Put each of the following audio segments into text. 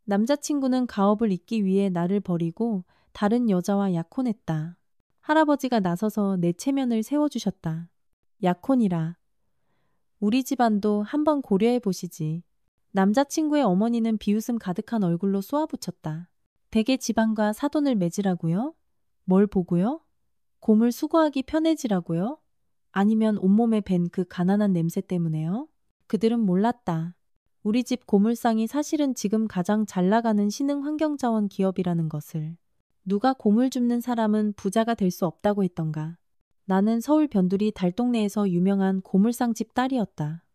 남자친구는 가업을 잇기 위해 나를 버리고 다른 여자와 약혼했다. 할아버지가 나서서 내 체면을 세워주셨다. 약혼이라. 우리 집안도 한번 고려해 보시지. 남자친구의 어머니는 비웃음 가득한 얼굴로 쏘아붙였다. 대개 집안과 사돈을 맺으라고요? 뭘 보고요? 곰을 수거하기 편해지라고요? 아니면 온몸에 밴 그 가난한 냄새 때문에요? 그들은 몰랐다. 우리 집 고물상이 사실은 지금 가장 잘 나가는 신흥 환경자원 기업이라는 것을. 누가 고물 줍는 사람은 부자가 될 수 없다고 했던가. 나는 서울 변두리 달동네에서 유명한 고물상집 딸이었다.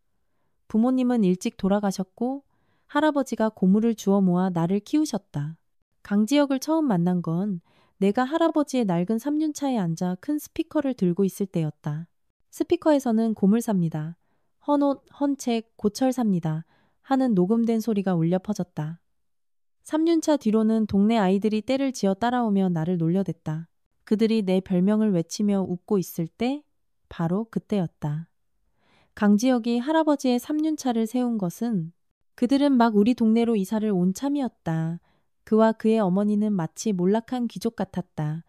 부모님은 일찍 돌아가셨고 할아버지가 고물을 주워 모아 나를 키우셨다. 강지혁을 처음 만난 건 내가 할아버지의 낡은 삼륜차에 앉아 큰 스피커를 들고 있을 때였다. 스피커에서는 고물 삽니다. 헌옷, 헌책, 고철 삽니다. 하는 녹음된 소리가 울려 퍼졌다. 삼륜차 뒤로는 동네 아이들이 떼를 지어 따라오며 나를 놀려댔다. 그들이 내 별명을 외치며 웃고 있을 때 바로 그때였다. 강지혁이 할아버지의 삼륜차를 세운 것은 그들은 막 우리 동네로 이사를 온 참이었다. 그와 그의 어머니는 마치 몰락한 귀족 같았다.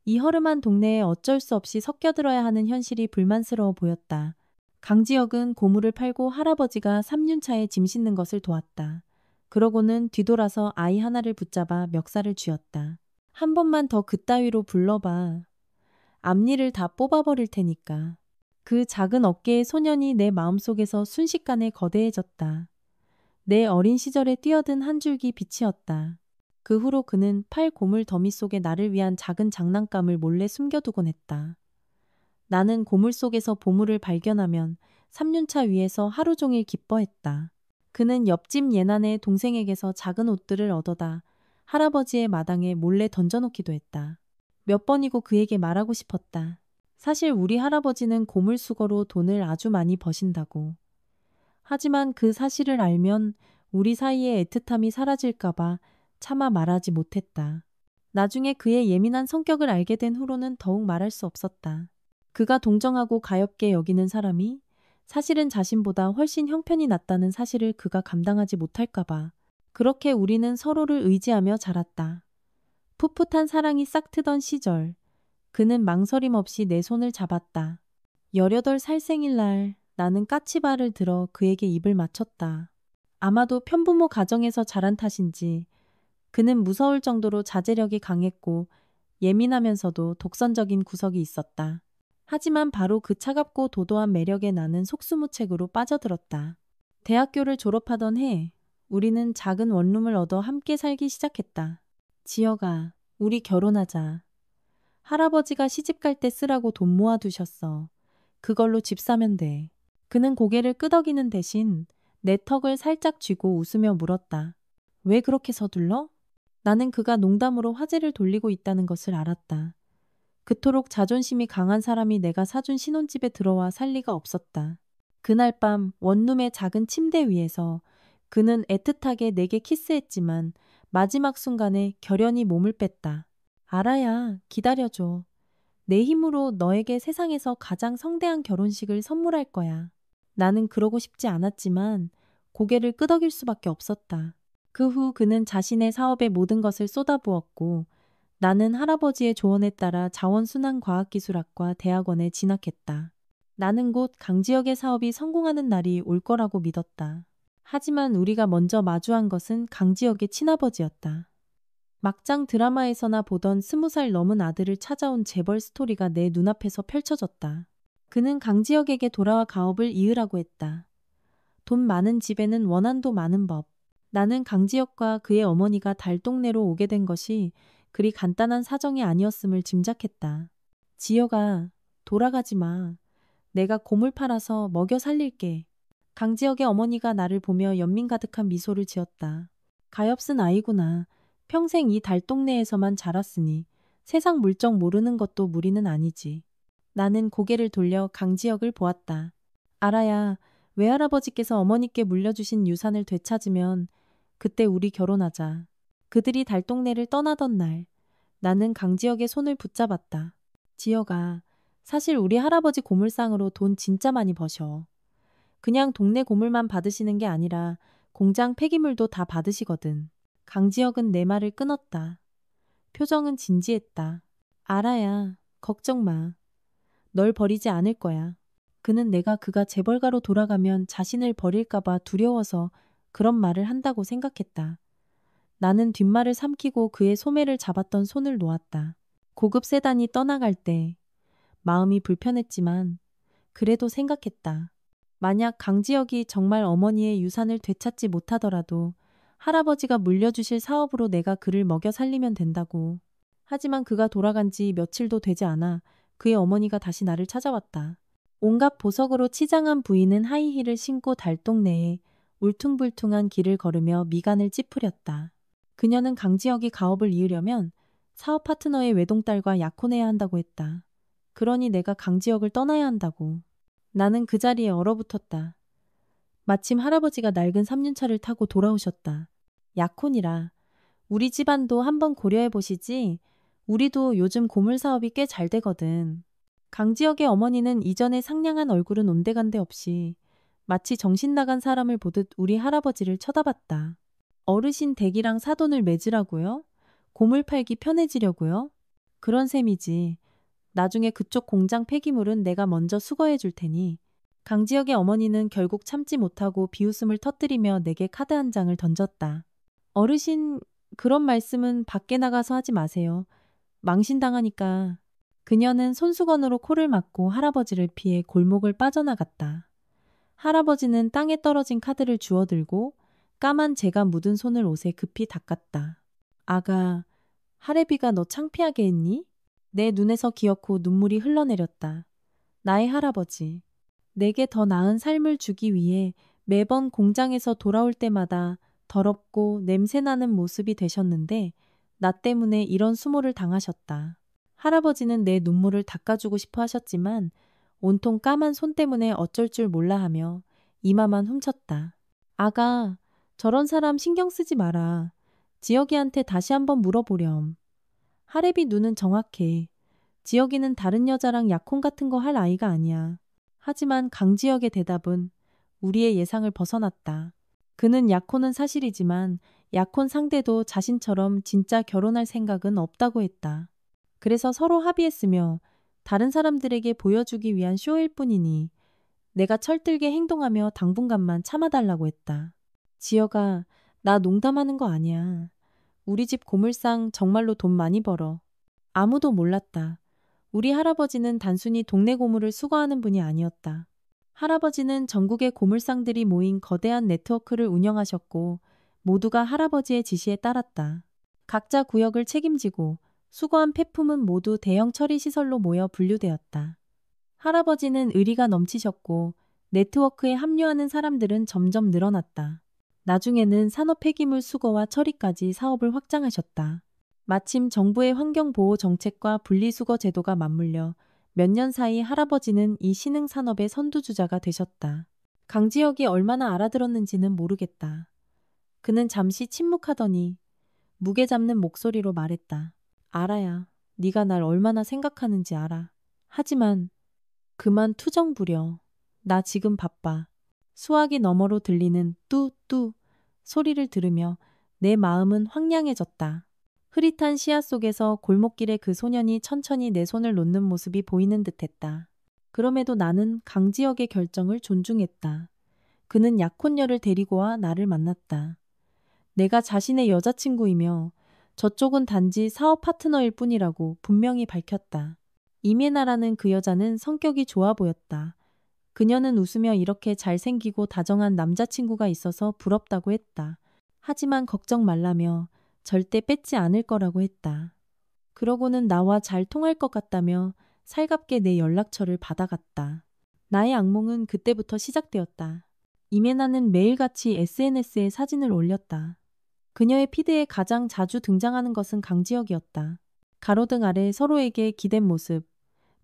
이 허름한 동네에 어쩔 수 없이 섞여들어야 하는 현실이 불만스러워 보였다. 강지혁은 고물을 팔고 할아버지가 삼륜차에 짐 싣는 것을 도왔다. 그러고는 뒤돌아서 아이 하나를 붙잡아 멱살을 쥐었다. 한 번만 더 그따위로 불러봐. 앞니를 다 뽑아버릴 테니까. 그 작은 어깨의 소년이 내 마음속에서 순식간에 거대해졌다. 내 어린 시절에 뛰어든 한 줄기 빛이었다. 그 후로 그는 팔 고물 더미 속에 나를 위한 작은 장난감을 몰래 숨겨두곤 했다. 나는 고물 속에서 보물을 발견하면 삼륜차 위에서 하루 종일 기뻐했다. 그는 옆집 예난의 동생에게서 작은 옷들을 얻어다 할아버지의 마당에 몰래 던져놓기도 했다. 몇 번이고 그에게 말하고 싶었다. 사실 우리 할아버지는 고물 수거로 돈을 아주 많이 버신다고. 하지만 그 사실을 알면 우리 사이의 애틋함이 사라질까봐 차마 말하지 못했다. 나중에 그의 예민한 성격을 알게 된 후로는 더욱 말할 수 없었다. 그가 동정하고 가엾게 여기는 사람이 사실은 자신보다 훨씬 형편이 낫다는 사실을 그가 감당하지 못할까봐. 그렇게 우리는 서로를 의지하며 자랐다. 풋풋한 사랑이 싹트던 시절, 그는 망설임 없이 내 손을 잡았다. 18살 생일날 나는 까치발을 들어 그에게 입을 맞췄다. 아마도 편부모 가정에서 자란 탓인지 그는 무서울 정도로 자제력이 강했고 예민하면서도 독선적인 구석이 있었다. 하지만 바로 그 차갑고 도도한 매력에 나는 속수무책으로 빠져들었다. 대학교를 졸업하던 해 우리는 작은 원룸을 얻어 함께 살기 시작했다. 지혁아, 우리 결혼하자. 할아버지가 시집갈 때 쓰라고 돈 모아두셨어. 그걸로 집 사면 돼. 그는 고개를 끄덕이는 대신 내 턱을 살짝 쥐고 웃으며 물었다. 왜 그렇게 서둘러? 나는 그가 농담으로 화제를 돌리고 있다는 것을 알았다. 그토록 자존심이 강한 사람이 내가 사준 신혼집에 들어와 살 리가 없었다. 그날 밤 원룸의 작은 침대 위에서 그는 애틋하게 내게 키스했지만 마지막 순간에 결연히 몸을 뺐다. 알아야, 기다려줘. 내 힘으로 너에게 세상에서 가장 성대한 결혼식을 선물할 거야. 나는 그러고 싶지 않았지만 고개를 끄덕일 수밖에 없었다. 그 후 그는 자신의 사업에 모든 것을 쏟아부었고 나는 할아버지의 조언에 따라 자원순환과학기술학과 대학원에 진학했다. 나는 곧 강지혁의 사업이 성공하는 날이 올 거라고 믿었다. 하지만 우리가 먼저 마주한 것은 강지혁의 친아버지였다. 막장 드라마에서나 보던 20살 넘은 아들을 찾아온 재벌 스토리가 내 눈앞에서 펼쳐졌다. 그는 강지혁에게 돌아와 가업을 이으라고 했다. 돈 많은 집에는 원한도 많은 법. 나는 강지혁과 그의 어머니가 달동네로 오게 된 것이 그리 간단한 사정이 아니었음을 짐작했다. 지혁아, 돌아가지 마. 내가 고물 팔아서 먹여 살릴게. 강지혁의 어머니가 나를 보며 연민 가득한 미소를 지었다. 가엾은 아이구나. 평생 이 달동네에서만 자랐으니 세상 물정 모르는 것도 무리는 아니지. 나는 고개를 돌려 강지혁을 보았다. 알아야, 외할아버지께서 어머니께 물려주신 유산을 되찾으면 그때 우리 결혼하자. 그들이 달동네를 떠나던 날, 나는 강지혁의 손을 붙잡았다. 지혁아, 사실 우리 할아버지 고물상으로 돈 진짜 많이 버셔. 그냥 동네 고물만 받으시는 게 아니라 공장 폐기물도 다 받으시거든. 강지혁은 내 말을 끊었다. 표정은 진지했다. 알아야, 걱정 마. 널 버리지 않을 거야. 그는 그가 재벌가로 돌아가면 자신을 버릴까봐 두려워서 그런 말을 한다고 생각했다. 나는 뒷말을 삼키고 그의 소매를 잡았던 손을 놓았다. 고급 세단이 떠나갈 때 마음이 불편했지만 그래도 생각했다. 만약 강지혁이 정말 어머니의 유산을 되찾지 못하더라도 할아버지가 물려주실 사업으로 내가 그를 먹여 살리면 된다고. 하지만 그가 돌아간 지 며칠도 되지 않아 그의 어머니가 다시 나를 찾아왔다. 온갖 보석으로 치장한 부인은 하이힐을 신고 달동네에 울퉁불퉁한 길을 걸으며 미간을 찌푸렸다. 그녀는 강지혁이 가업을 이으려면 사업 파트너의 외동딸과 약혼해야 한다고 했다. 그러니 내가 강지혁을 떠나야 한다고. 나는 그 자리에 얼어붙었다. 마침 할아버지가 낡은 3륜차를 타고 돌아오셨다. 약혼이라. 우리 집안도 한번 고려해 보시지. 우리도 요즘 고물 사업이 꽤 잘 되거든. 강지혁의 어머니는 이전에 상냥한 얼굴은 온데간데 없이 마치 정신 나간 사람을 보듯 우리 할아버지를 쳐다봤다. 어르신 댁이랑 사돈을 맺으라고요? 고물 팔기 편해지려고요? 그런 셈이지. 나중에 그쪽 공장 폐기물은 내가 먼저 수거해 줄 테니. 강지혁의 어머니는 결국 참지 못하고 비웃음을 터뜨리며 내게 카드 한 장을 던졌다. 어르신, 그런 말씀은 밖에 나가서 하지 마세요. 망신당하니까. 그녀는 손수건으로 코를 막고 할아버지를 피해 골목을 빠져나갔다. 할아버지는 땅에 떨어진 카드를 주워들고 까만 재가 묻은 손을 옷에 급히 닦았다. 아가, 할애비가 너 창피하게 했니? 내 눈에서 기어코 눈물이 흘러내렸다. 나의 할아버지. 내게 더 나은 삶을 주기 위해 매번 공장에서 돌아올 때마다 더럽고 냄새나는 모습이 되셨는데 나 때문에 이런 수모를 당하셨다. 할아버지는 내 눈물을 닦아주고 싶어 하셨지만 온통 까만 손 때문에 어쩔 줄 몰라 하며 이마만 훔쳤다. 아가, 저런 사람 신경 쓰지 마라. 지혁이한테 다시 한번 물어보렴. 할애비 눈은 정확해. 지혁이는 다른 여자랑 약혼 같은 거 할 아이가 아니야. 하지만 강지혁의 대답은 우리의 예상을 벗어났다. 그는 약혼은 사실이지만 약혼 상대도 자신처럼 진짜 결혼할 생각은 없다고 했다. 그래서 서로 합의했으며 다른 사람들에게 보여주기 위한 쇼일 뿐이니 내가 철들게 행동하며 당분간만 참아달라고 했다. 지혁아, 나 농담하는 거 아니야. 우리 집 고물상 정말로 돈 많이 벌어. 아무도 몰랐다. 우리 할아버지는 단순히 동네 고물을 수거하는 분이 아니었다. 할아버지는 전국의 고물상들이 모인 거대한 네트워크를 운영하셨고 모두가 할아버지의 지시에 따랐다. 각자 구역을 책임지고 수거한 폐품은 모두 대형 처리 시설로 모여 분류되었다. 할아버지는 의리가 넘치셨고 네트워크에 합류하는 사람들은 점점 늘어났다. 나중에는 산업 폐기물 수거와 처리까지 사업을 확장하셨다. 마침 정부의 환경보호 정책과 분리수거 제도가 맞물려 몇 년 사이 할아버지는 이 신흥 산업의 선두주자가 되셨다. 강지혁이 얼마나 알아들었는지는 모르겠다. 그는 잠시 침묵하더니 무게 잡는 목소리로 말했다. 알아야, 네가 날 얼마나 생각하는지 알아. 하지만 그만 투정 부려. 나 지금 바빠. 수화기 너머로 들리는 뚜뚜 소리를 들으며 내 마음은 황량해졌다. 흐릿한 시야 속에서 골목길에 그 소년이 천천히 내 손을 놓는 모습이 보이는 듯했다. 그럼에도 나는 강지혁의 결정을 존중했다. 그는 약혼녀를 데리고 와 나를 만났다. 내가 자신의 여자친구이며 저쪽은 단지 사업 파트너일 뿐이라고 분명히 밝혔다. 이메나라는 그 여자는 성격이 좋아 보였다. 그녀는 웃으며 이렇게 잘생기고 다정한 남자친구가 있어서 부럽다고 했다. 하지만 걱정 말라며 절대 뺏지 않을 거라고 했다. 그러고는 나와 잘 통할 것 같다며 살갑게 내 연락처를 받아갔다. 나의 악몽은 그때부터 시작되었다. 이메나는 매일같이 SNS에 사진을 올렸다. 그녀의 피드에 가장 자주 등장하는 것은 강지혁이었다. 가로등 아래 서로에게 기댄 모습,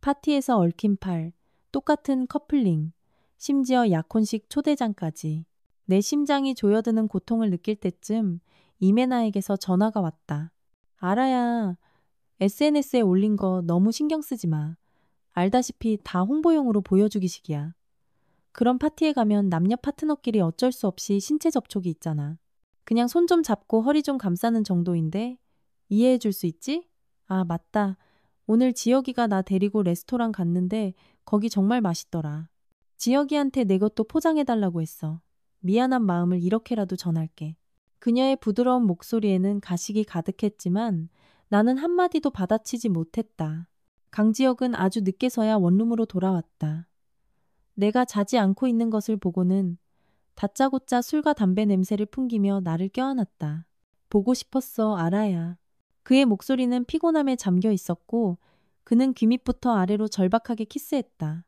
파티에서 얽힌 팔, 똑같은 커플링, 심지어 약혼식 초대장까지. 내 심장이 조여드는 고통을 느낄 때쯤 이메나에게서 전화가 왔다. 알아야, SNS에 올린 거 너무 신경 쓰지 마. 알다시피 다 홍보용으로 보여주기식이야. 그런 파티에 가면 남녀 파트너끼리 어쩔 수 없이 신체 접촉이 있잖아. 그냥 손 좀 잡고 허리 좀 감싸는 정도인데 이해해 줄 수 있지? 아, 맞다. 오늘 지혁이가 나 데리고 레스토랑 갔는데 거기 정말 맛있더라. 지혁이한테 내 것도 포장해 달라고 했어. 미안한 마음을 이렇게라도 전할게. 그녀의 부드러운 목소리에는 가식이 가득했지만 나는 한마디도 받아치지 못했다. 강지혁은 아주 늦게서야 원룸으로 돌아왔다. 내가 자지 않고 있는 것을 보고는 다짜고짜 술과 담배 냄새를 풍기며 나를 껴안았다. 보고 싶었어, 아라야. 그의 목소리는 피곤함에 잠겨 있었고 그는 귀 밑부터 아래로 절박하게 키스했다.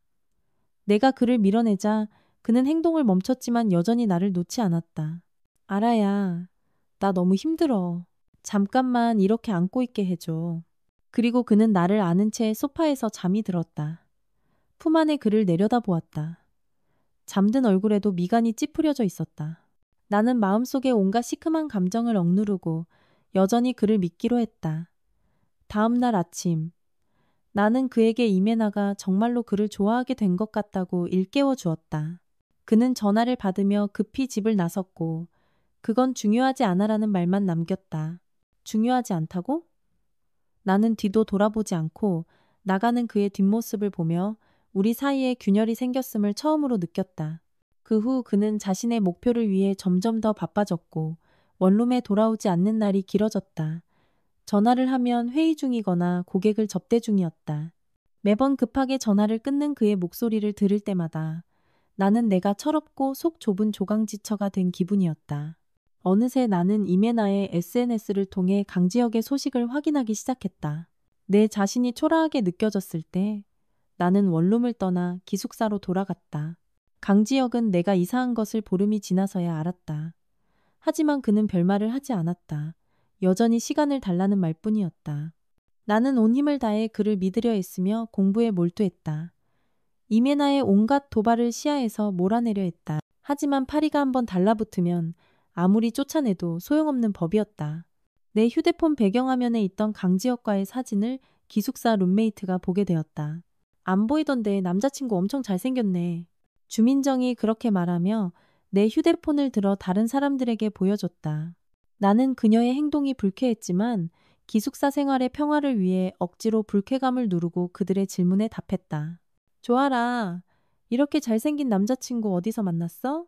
내가 그를 밀어내자 그는 행동을 멈췄지만 여전히 나를 놓지 않았다. 아라야, 나 너무 힘들어. 잠깐만 이렇게 안고 있게 해줘. 그리고 그는 나를 안은 채 소파에서 잠이 들었다. 품 안에 그를 내려다보았다. 잠든 얼굴에도 미간이 찌푸려져 있었다. 나는 마음속에 온갖 시큼한 감정을 억누르고 여전히 그를 믿기로 했다. 다음 날 아침, 나는 그에게 이메나가 정말로 그를 좋아하게 된 것 같다고 일깨워 주었다. 그는 전화를 받으며 급히 집을 나섰고 그건 중요하지 않아라는 말만 남겼다. 중요하지 않다고? 나는 뒤도 돌아보지 않고 나가는 그의 뒷모습을 보며 우리 사이에 균열이 생겼음을 처음으로 느꼈다. 그 후 그는 자신의 목표를 위해 점점 더 바빠졌고 원룸에 돌아오지 않는 날이 길어졌다. 전화를 하면 회의 중이거나 고객을 접대 중이었다. 매번 급하게 전화를 끊는 그의 목소리를 들을 때마다 나는 내가 철없고 속 좁은 조강지처가 된 기분이었다. 어느새 나는 이메나의 SNS를 통해 강지혁의 소식을 확인하기 시작했다. 내 자신이 초라하게 느껴졌을 때 나는 원룸을 떠나 기숙사로 돌아갔다. 강지혁은 내가 이사한 것을 보름이 지나서야 알았다. 하지만 그는 별말을 하지 않았다. 여전히 시간을 달라는 말뿐이었다. 나는 온 힘을 다해 그를 믿으려 했으며 공부에 몰두했다. 이메나의 온갖 도발을 시야에서 몰아내려 했다. 하지만 파리가 한번 달라붙으면 아무리 쫓아내도 소용없는 법이었다. 내 휴대폰 배경화면에 있던 강지혁과의 사진을 기숙사 룸메이트가 보게 되었다. 안 보이던데 남자친구 엄청 잘생겼네. 주민정이 그렇게 말하며 내 휴대폰을 들어 다른 사람들에게 보여줬다. 나는 그녀의 행동이 불쾌했지만 기숙사 생활의 평화를 위해 억지로 불쾌감을 누르고 그들의 질문에 답했다. 좋아라. 이렇게 잘생긴 남자친구 어디서 만났어?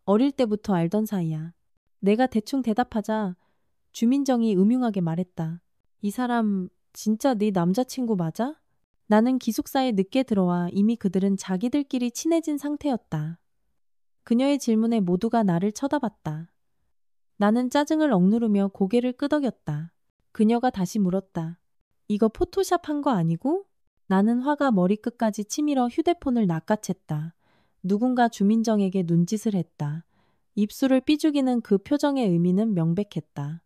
어릴 때부터 알던 사이야. 내가 대충 대답하자 주민정이 음흉하게 말했다. 이 사람 진짜 네 남자친구 맞아? 나는 기숙사에 늦게 들어와 이미 그들은 자기들끼리 친해진 상태였다. 그녀의 질문에 모두가 나를 쳐다봤다. 나는 짜증을 억누르며 고개를 끄덕였다. 그녀가 다시 물었다. 이거 포토샵 한 거 아니고? 나는 화가 머리끝까지 치밀어 휴대폰을 낚아챘다. 누군가 주민정에게 눈짓을 했다. 입술을 삐죽이는 그 표정의 의미는 명백했다.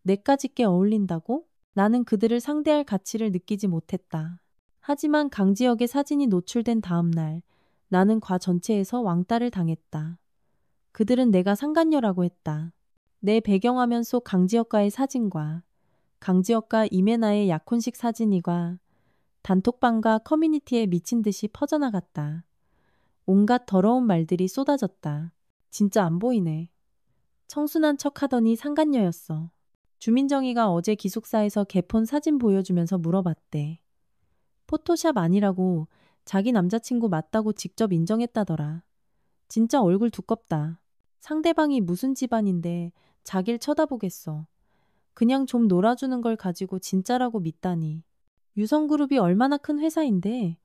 내까짓게 어울린다고? 나는 그들을 상대할 가치를 느끼지 못했다. 하지만 강지혁의 사진이 노출된 다음 날 나는 과 전체에서 왕따를 당했다. 그들은 내가 상간녀라고 했다. 내 배경화면 속 강지혁과의 사진과 강지혁과 이메나의 약혼식 사진이과 단톡방과 커뮤니티에 미친 듯이 퍼져나갔다. 온갖 더러운 말들이 쏟아졌다. 진짜 안 보이네. 청순한 척하더니 상간녀였어. 주민정이가 어제 기숙사에서 개폰 사진 보여주면서 물어봤대. 포토샵 아니라고 자기 남자친구 맞다고 직접 인정했다더라. 진짜 얼굴 두껍다. 상대방이 무슨 집안인데 자길 쳐다보겠어. 그냥 좀 놀아주는 걸 가지고 진짜라고 믿다니. 유성그룹이 얼마나 큰 회사인데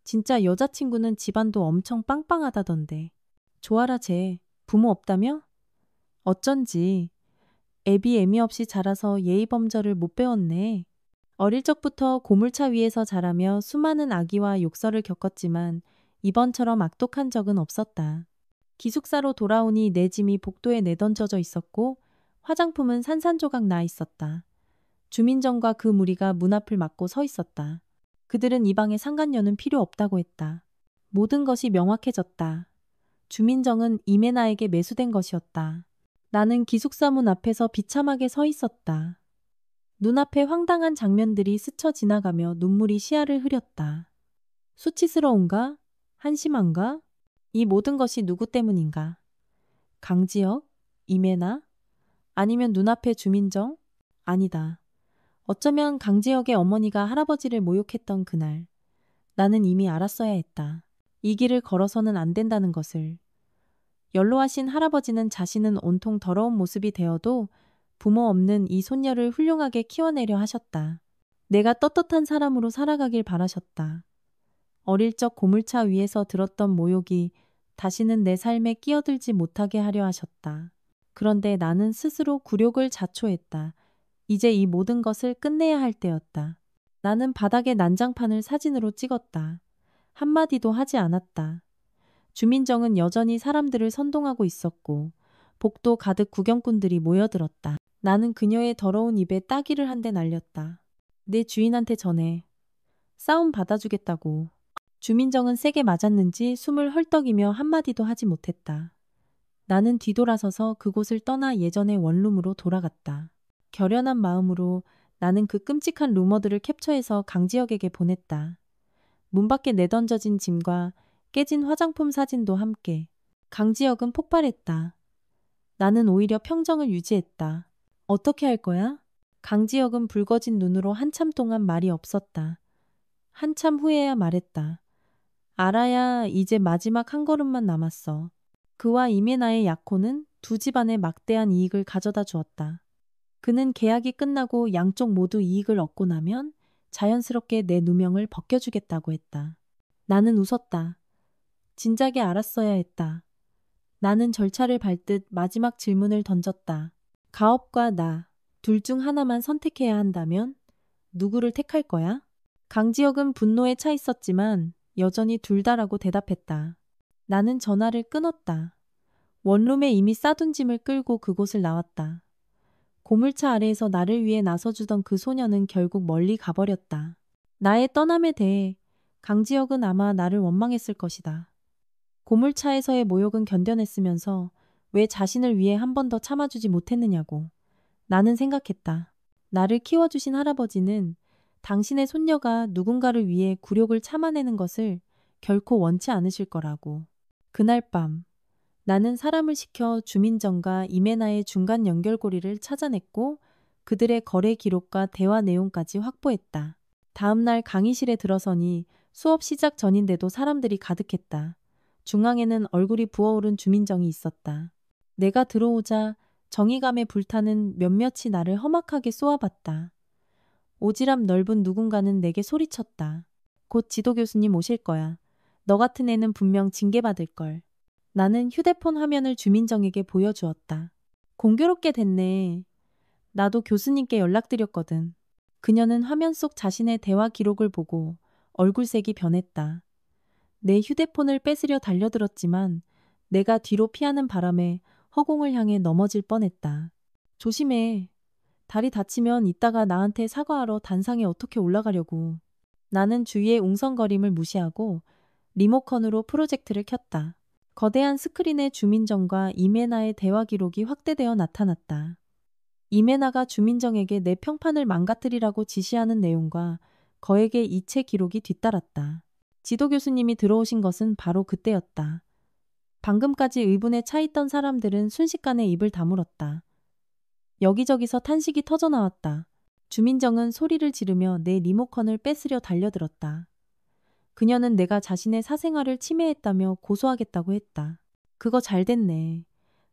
진짜 여자친구는 집안도 엄청 빵빵하다던데. 좋아라 쟤. 부모 없다며? 어쩐지. 애비 애미 없이 자라서 예의범절을 못 배웠네. 어릴 적부터 고물차 위에서 자라며 수많은 악의와 욕설을 겪었지만 이번처럼 악독한 적은 없었다. 기숙사로 돌아오니 내 짐이 복도에 내던져져 있었고 화장품은 산산조각 나 있었다. 주민정과 그 무리가 문 앞을 막고 서 있었다. 그들은 이 방에 상간녀는 필요 없다고 했다. 모든 것이 명확해졌다. 주민정은 이메나에게 매수된 것이었다. 나는 기숙사 문 앞에서 비참하게 서 있었다. 눈앞에 황당한 장면들이 스쳐 지나가며 눈물이 시야를 흐렸다. 수치스러운가? 한심한가? 이 모든 것이 누구 때문인가? 강지혁? 이메나? 아니면 눈앞의 주민정? 아니다. 어쩌면 강지혁의 어머니가 할아버지를 모욕했던 그날. 나는 이미 알았어야 했다. 이 길을 걸어서는 안 된다는 것을. 연로하신 할아버지는 자신은 온통 더러운 모습이 되어도 부모 없는 이 손녀를 훌륭하게 키워내려 하셨다. 내가 떳떳한 사람으로 살아가길 바라셨다. 어릴 적 고물차 위에서 들었던 모욕이 다시는 내 삶에 끼어들지 못하게 하려 하셨다. 그런데 나는 스스로 굴욕을 자초했다. 이제 이 모든 것을 끝내야 할 때였다. 나는 바닥에 난장판을 사진으로 찍었다. 한마디도 하지 않았다. 주민정은 여전히 사람들을 선동하고 있었고 복도 가득 구경꾼들이 모여들었다. 나는 그녀의 더러운 입에 따기를 한 대 날렸다. 내 주인한테 전해. 싸움 받아주겠다고. 주민정은 세게 맞았는지 숨을 헐떡이며 한마디도 하지 못했다. 나는 뒤돌아서서 그곳을 떠나 예전의 원룸으로 돌아갔다. 결연한 마음으로 나는 그 끔찍한 루머들을 캡처해서 강지혁에게 보냈다. 문 밖에 내던져진 짐과 깨진 화장품 사진도 함께. 강지혁은 폭발했다. 나는 오히려 평정을 유지했다. 어떻게 할 거야? 강지혁은 붉어진 눈으로 한참 동안 말이 없었다. 한참 후에야 말했다. 알아야 이제 마지막 한 걸음만 남았어. 그와 이메나의 약혼은 두 집안에 막대한 이익을 가져다 주었다. 그는 계약이 끝나고 양쪽 모두 이익을 얻고 나면 자연스럽게 내 누명을 벗겨주겠다고 했다. 나는 웃었다. 진작에 알았어야 했다. 나는 절차를 밟듯 마지막 질문을 던졌다. 가업과 나, 둘 중 하나만 선택해야 한다면 누구를 택할 거야? 강지혁은 분노에 차 있었지만 여전히 둘 다라고 대답했다. 나는 전화를 끊었다. 원룸에 이미 싸둔 짐을 끌고 그곳을 나왔다. 고물차 아래에서 나를 위해 나서주던 그 소녀는 결국 멀리 가버렸다. 나의 떠남에 대해 강지혁은 아마 나를 원망했을 것이다. 고물차에서의 모욕은 견뎌냈으면서 왜 자신을 위해 한 번 더 참아주지 못했느냐고. 나는 생각했다. 나를 키워주신 할아버지는 당신의 손녀가 누군가를 위해 굴욕을 참아내는 것을 결코 원치 않으실 거라고. 그날 밤 나는 사람을 시켜 주민정과 이메나의 중간 연결고리를 찾아냈고 그들의 거래 기록과 대화 내용까지 확보했다. 다음 날 강의실에 들어서니 수업 시작 전인데도 사람들이 가득했다. 중앙에는 얼굴이 부어오른 주민정이 있었다. 내가 들어오자 정의감에 불타는 몇몇이 나를 험악하게 쏘아봤다. 오지랖 넓은 누군가는 내게 소리쳤다. 곧 지도 교수님 오실 거야. 너 같은 애는 분명 징계받을걸. 나는 휴대폰 화면을 주민정에게 보여주었다. 공교롭게 됐네. 나도 교수님께 연락드렸거든. 그녀는 화면 속 자신의 대화 기록을 보고 얼굴색이 변했다. 내 휴대폰을 뺏으려 달려들었지만 내가 뒤로 피하는 바람에 허공을 향해 넘어질 뻔했다. 조심해. 다리 다치면 이따가 나한테 사과하러 단상에 어떻게 올라가려고. 나는 주위의 웅성거림을 무시하고 리모컨으로 프로젝트를 켰다. 거대한 스크린에 주민정과 이메나의 대화 기록이 확대되어 나타났다. 이메나가 주민정에게 내 평판을 망가뜨리라고 지시하는 내용과 거액의 이체 기록이 뒤따랐다. 지도 교수님이 들어오신 것은 바로 그때였다. 방금까지 의분에 차 있던 사람들은 순식간에 입을 다물었다. 여기저기서 탄식이 터져나왔다. 주민정은 소리를 지르며 내 리모컨을 뺏으려 달려들었다. 그녀는 내가 자신의 사생활을 침해했다며 고소하겠다고 했다. 그거 잘 됐네.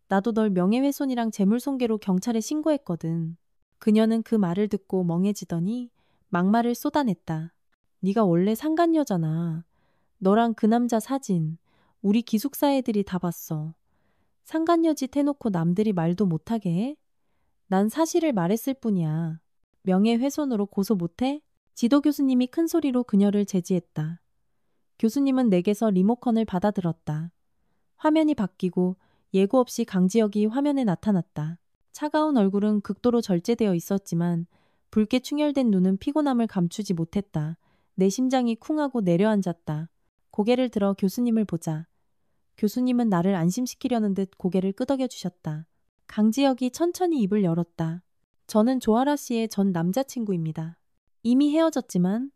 나도 널 명예훼손이랑 재물손괴로 경찰에 신고했거든. 그녀는 그 말을 듣고 멍해지더니 막말을 쏟아냈다. 네가 원래 상간녀잖아. 너랑 그 남자 사진 우리 기숙사 애들이 다 봤어. 상간녀 짓 해놓고 남들이 말도 못하게 해? 난 사실을 말했을 뿐이야. 명예훼손으로 고소 못해? 지도 교수님이 큰 소리로 그녀를 제지했다. 교수님은 내게서 리모컨을 받아들었다. 화면이 바뀌고 예고 없이 강지혁이 화면에 나타났다. 차가운 얼굴은 극도로 절제되어 있었지만 붉게 충혈된 눈은 피곤함을 감추지 못했다. 내 심장이 쿵하고 내려앉았다. 고개를 들어 교수님을 보자. 교수님은 나를 안심시키려는 듯 고개를 끄덕여 주셨다. 강지혁이 천천히 입을 열었다. 저는 조아라 씨의 전 남자친구입니다. 이미 헤어졌지만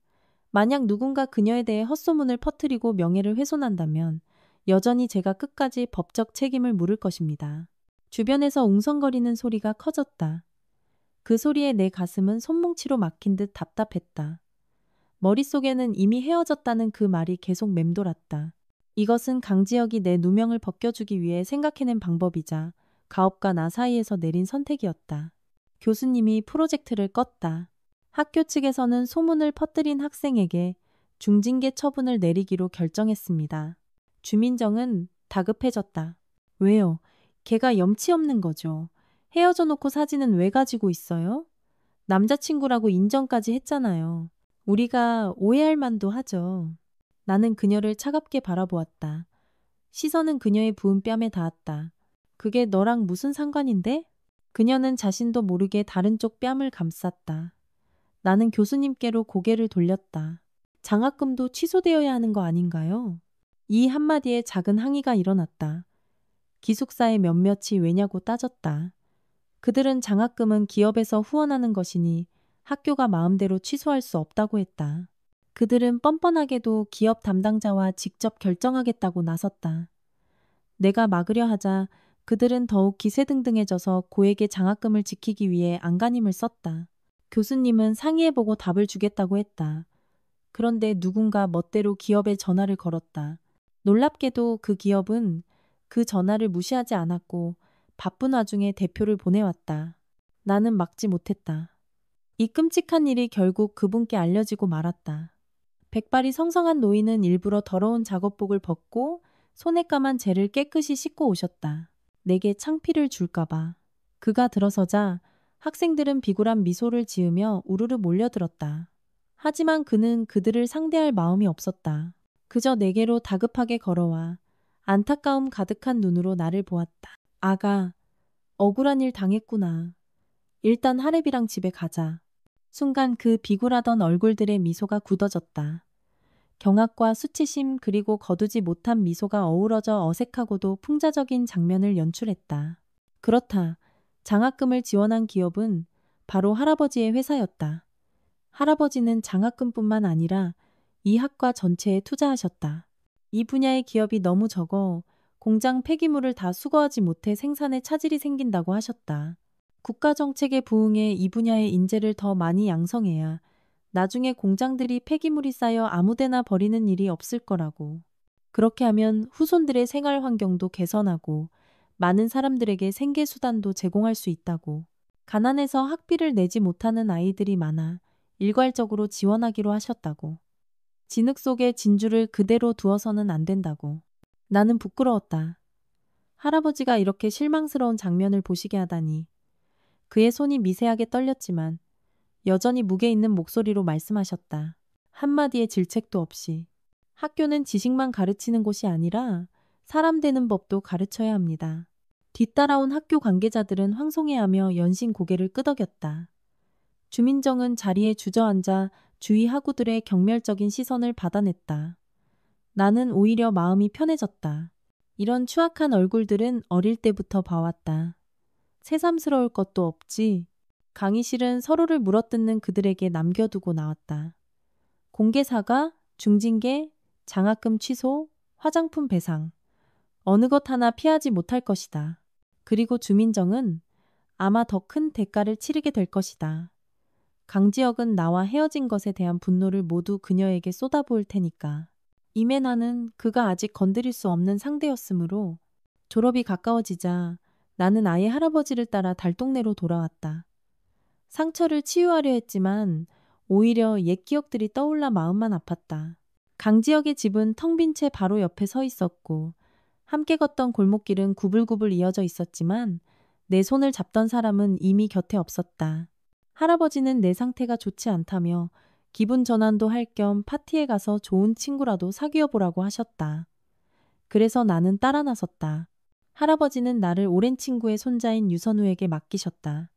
만약 누군가 그녀에 대해 헛소문을 퍼뜨리고 명예를 훼손한다면 여전히 제가 끝까지 법적 책임을 물을 것입니다. 주변에서 웅성거리는 소리가 커졌다. 그 소리에 내 가슴은 손뭉치로 막힌 듯 답답했다. 머릿속에는 이미 헤어졌다는 그 말이 계속 맴돌았다. 이것은 강지혁이 내 누명을 벗겨주기 위해 생각해낸 방법이자 가업과 나 사이에서 내린 선택이었다. 교수님이 프로젝트를 껐다. 학교 측에서는 소문을 퍼뜨린 학생에게 중징계 처분을 내리기로 결정했습니다. 주민정은 다급해졌다. 왜요? 걔가 염치 없는 거죠. 헤어져 놓고 사진은 왜 가지고 있어요? 남자친구라고 인정까지 했잖아요. 우리가 오해할 만도 하죠. 나는 그녀를 차갑게 바라보았다. 시선은 그녀의 부은 뺨에 닿았다. 그게 너랑 무슨 상관인데? 그녀는 자신도 모르게 다른 쪽 뺨을 감쌌다. 나는 교수님께로 고개를 돌렸다. 장학금도 취소되어야 하는 거 아닌가요? 이 한마디에 작은 항의가 일어났다. 기숙사의 몇몇이 왜냐고 따졌다. 그들은 장학금은 기업에서 후원하는 것이니 학교가 마음대로 취소할 수 없다고 했다. 그들은 뻔뻔하게도 기업 담당자와 직접 결정하겠다고 나섰다. 내가 막으려 하자 그들은 더욱 기세등등해져서 고액의 장학금을 지키기 위해 안간힘을 썼다. 교수님은 상의해보고 답을 주겠다고 했다. 그런데 누군가 멋대로 기업에 전화를 걸었다. 놀랍게도 그 기업은 그 전화를 무시하지 않았고 바쁜 와중에 대표를 보내왔다. 나는 막지 못했다. 이 끔찍한 일이 결국 그분께 알려지고 말았다. 백발이 성성한 노인은 일부러 더러운 작업복을 벗고 손에 까만 재를 깨끗이 씻고 오셨다. 내게 창피를 줄까봐. 그가 들어서자 학생들은 비굴한 미소를 지으며 우르르 몰려들었다. 하지만 그는 그들을 상대할 마음이 없었다. 그저 내게로 다급하게 걸어와 안타까움 가득한 눈으로 나를 보았다. 아가, 억울한 일 당했구나. 일단 하랩이랑 집에 가자. 순간 그 비굴하던 얼굴들의 미소가 굳어졌다. 경악과 수치심 그리고 거두지 못한 미소가 어우러져 어색하고도 풍자적인 장면을 연출했다. 그렇다. 장학금을 지원한 기업은 바로 할아버지의 회사였다. 할아버지는 장학금뿐만 아니라 이 학과 전체에 투자하셨다. 이 분야의 기업이 너무 적어 공장 폐기물을 다 수거하지 못해 생산에 차질이 생긴다고 하셨다. 국가 정책에 부응해 이 분야의 인재를 더 많이 양성해야 나중에 공장들이 폐기물이 쌓여 아무데나 버리는 일이 없을 거라고. 그렇게 하면 후손들의 생활 환경도 개선하고 많은 사람들에게 생계 수단도 제공할 수 있다고. 가난해서 학비를 내지 못하는 아이들이 많아 일괄적으로 지원하기로 하셨다고. 진흙 속에 진주를 그대로 두어서는 안 된다고. 나는 부끄러웠다. 할아버지가 이렇게 실망스러운 장면을 보시게 하다니. 그의 손이 미세하게 떨렸지만 여전히 무게 있는 목소리로 말씀하셨다. 한마디의 질책도 없이. 학교는 지식만 가르치는 곳이 아니라 사람 되는 법도 가르쳐야 합니다. 뒤따라온 학교 관계자들은 황송해하며 연신 고개를 끄덕였다. 주민정은 자리에 주저앉아 주위 학우들의 경멸적인 시선을 받아냈다. 나는 오히려 마음이 편해졌다. 이런 추악한 얼굴들은 어릴 때부터 봐왔다. 새삼스러울 것도 없지. 강의실은 서로를 물어뜯는 그들에게 남겨두고 나왔다. 공개사과, 중징계, 장학금 취소, 화장품 배상. 어느 것 하나 피하지 못할 것이다. 그리고 주민정은 아마 더 큰 대가를 치르게 될 것이다. 강지혁은 나와 헤어진 것에 대한 분노를 모두 그녀에게 쏟아부을 테니까. 이내 나는 그가 아직 건드릴 수 없는 상대였으므로 졸업이 가까워지자 나는 아예 할아버지를 따라 달동네로 돌아왔다. 상처를 치유하려 했지만 오히려 옛 기억들이 떠올라 마음만 아팠다. 강지혁의 집은 텅 빈 채 바로 옆에 서 있었고 함께 걷던 골목길은 구불구불 이어져 있었지만 내 손을 잡던 사람은 이미 곁에 없었다. 할아버지는 내 상태가 좋지 않다며 기분 전환도 할 겸 파티에 가서 좋은 친구라도 사귀어 보라고 하셨다. 그래서 나는 따라 나섰다. 할아버지는 나를 오랜 친구의 손자인 유선우에게 맡기셨다.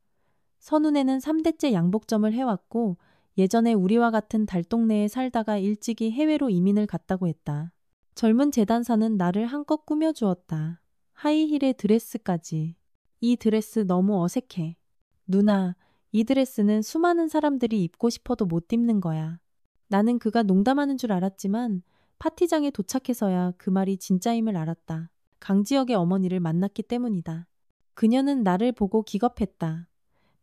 선우네는 3대째 양복점을 해왔고 예전에 우리와 같은 달동네에 살다가 일찍이 해외로 이민을 갔다고 했다. 젊은 재단사는 나를 한껏 꾸며주었다. 하이힐에 드레스까지. 이 드레스 너무 어색해. 누나, 이 드레스는 수많은 사람들이 입고 싶어도 못 입는 거야. 나는 그가 농담하는 줄 알았지만 파티장에 도착해서야 그 말이 진짜임을 알았다. 강지혁의 어머니를 만났기 때문이다. 그녀는 나를 보고 기겁했다.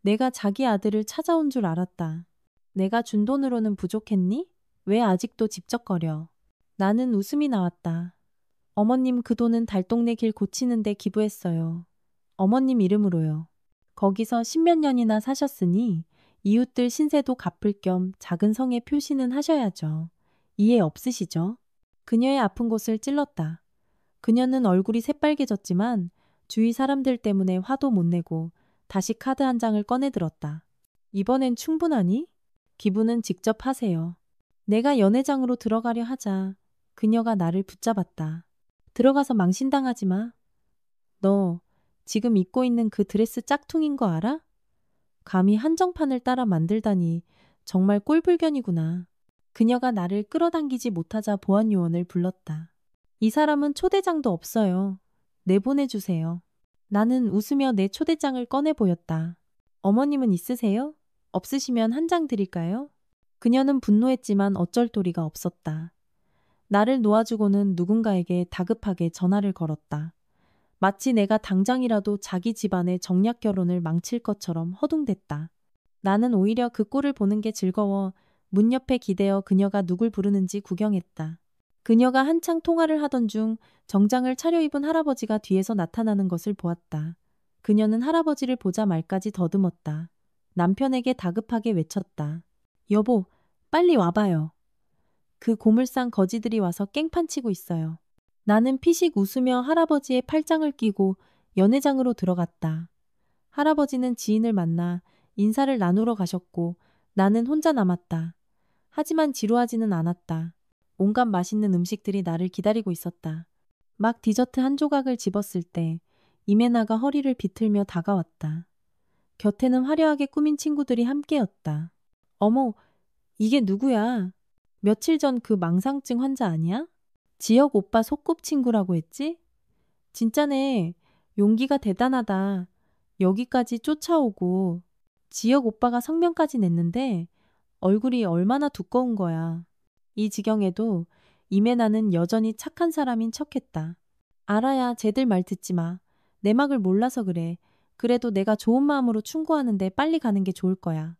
내가 자기 아들을 찾아온 줄 알았다. 내가 준 돈으로는 부족했니? 왜 아직도 집적거려? 나는 웃음이 나왔다. 어머님 그 돈은 달동네 길 고치는데 기부했어요. 어머님 이름으로요. 거기서 십몇 년이나 사셨으니 이웃들 신세도 갚을 겸 작은 성의 표시는 하셔야죠. 이해 없으시죠? 그녀의 아픈 곳을 찔렀다. 그녀는 얼굴이 새빨개졌지만 주위 사람들 때문에 화도 못 내고 다시 카드 한 장을 꺼내 들었다. 이번엔 충분하니? 기부는 직접 하세요. 내가 연회장으로 들어가려 하자 그녀가 나를 붙잡았다. 들어가서 망신당하지 마. 너 지금 입고 있는 그 드레스 짝퉁인 거 알아? 감히 한정판을 따라 만들다니 정말 꼴불견이구나. 그녀가 나를 끌어당기지 못하자 보안 요원을 불렀다. 이 사람은 초대장도 없어요. 내보내주세요. 나는 웃으며 내 초대장을 꺼내 보였다. 어머님은 있으세요? 없으시면 한 장 드릴까요? 그녀는 분노했지만 어쩔 도리가 없었다. 나를 놓아주고는 누군가에게 다급하게 전화를 걸었다. 마치 내가 당장이라도 자기 집안의 정략 결혼을 망칠 것처럼 허둥댔다. 나는 오히려 그 꼴을 보는 게 즐거워 문 옆에 기대어 그녀가 누굴 부르는지 구경했다. 그녀가 한창 통화를 하던 중 정장을 차려입은 할아버지가 뒤에서 나타나는 것을 보았다. 그녀는 할아버지를 보자 말까지 더듬었다. 남편에게 다급하게 외쳤다. 여보, 빨리 와봐요. 그 고물상 거지들이 와서 깽판 치고 있어요. 나는 피식 웃으며 할아버지의 팔짱을 끼고 연회장으로 들어갔다. 할아버지는 지인을 만나 인사를 나누러 가셨고 나는 혼자 남았다. 하지만 지루하지는 않았다. 온갖 맛있는 음식들이 나를 기다리고 있었다. 막 디저트 한 조각을 집었을 때 이메나가 허리를 비틀며 다가왔다. 곁에는 화려하게 꾸민 친구들이 함께였다. 어머, 이게 누구야? 며칠 전 그 망상증 환자 아니야? 지역 오빠 소꿉친구라고 했지? 진짜네. 용기가 대단하다. 여기까지 쫓아오고 지역 오빠가 성명까지 냈는데 얼굴이 얼마나 두꺼운 거야. 이 지경에도 이메나는 여전히 착한 사람인 척했다. 알아야 쟤들 말 듣지 마. 내 막을 몰라서 그래. 그래도 내가 좋은 마음으로 충고하는데 빨리 가는 게 좋을 거야.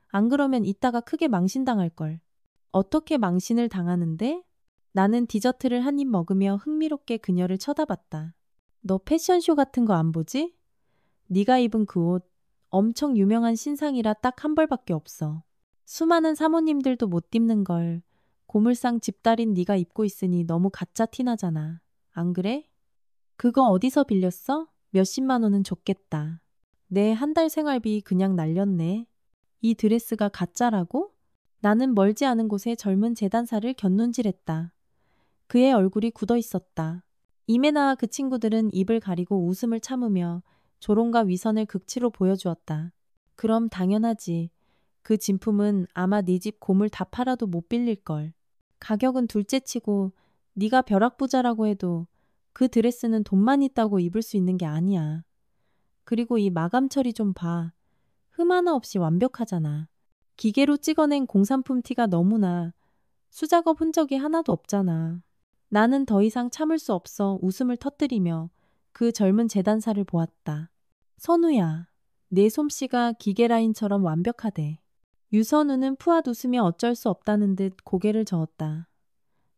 안 그러면 이따가 크게 망신당할걸. 어떻게 망신을 당하는데? 나는 디저트를 한 입 먹으며 흥미롭게 그녀를 쳐다봤다. 너 패션쇼 같은 거 안 보지? 네가 입은 그 옷 엄청 유명한 신상이라 딱 한 벌밖에 없어. 수많은 사모님들도 못 입는 걸 고물상 집딸인 네가 입고 있으니 너무 가짜 티나잖아. 안 그래? 그거 어디서 빌렸어? 몇십만 원은 줬겠다. 내 한 달 생활비 그냥 날렸네. 이 드레스가 가짜라고? 나는 멀지 않은 곳에 젊은 재단사를 곁눈질했다. 그의 얼굴이 굳어 있었다. 이메나와 그 친구들은 입을 가리고 웃음을 참으며 조롱과 위선을 극치로 보여주었다. 그럼 당연하지. 그 진품은 아마 네 집 고물 다 팔아도 못 빌릴걸. 가격은 둘째치고 네가 벼락부자라고 해도 그 드레스는 돈만 있다고 입을 수 있는 게 아니야. 그리고 이 마감 처리 좀 봐. 흠 하나 없이 완벽하잖아. 기계로 찍어낸 공산품 티가 너무나 수작업 흔적이 하나도 없잖아. 나는 더 이상 참을 수 없어 웃음을 터뜨리며 그 젊은 재단사를 보았다. 선우야, 내 솜씨가 기계 라인처럼 완벽하대. 유선우는 푸앗 웃으며 어쩔 수 없다는 듯 고개를 저었다.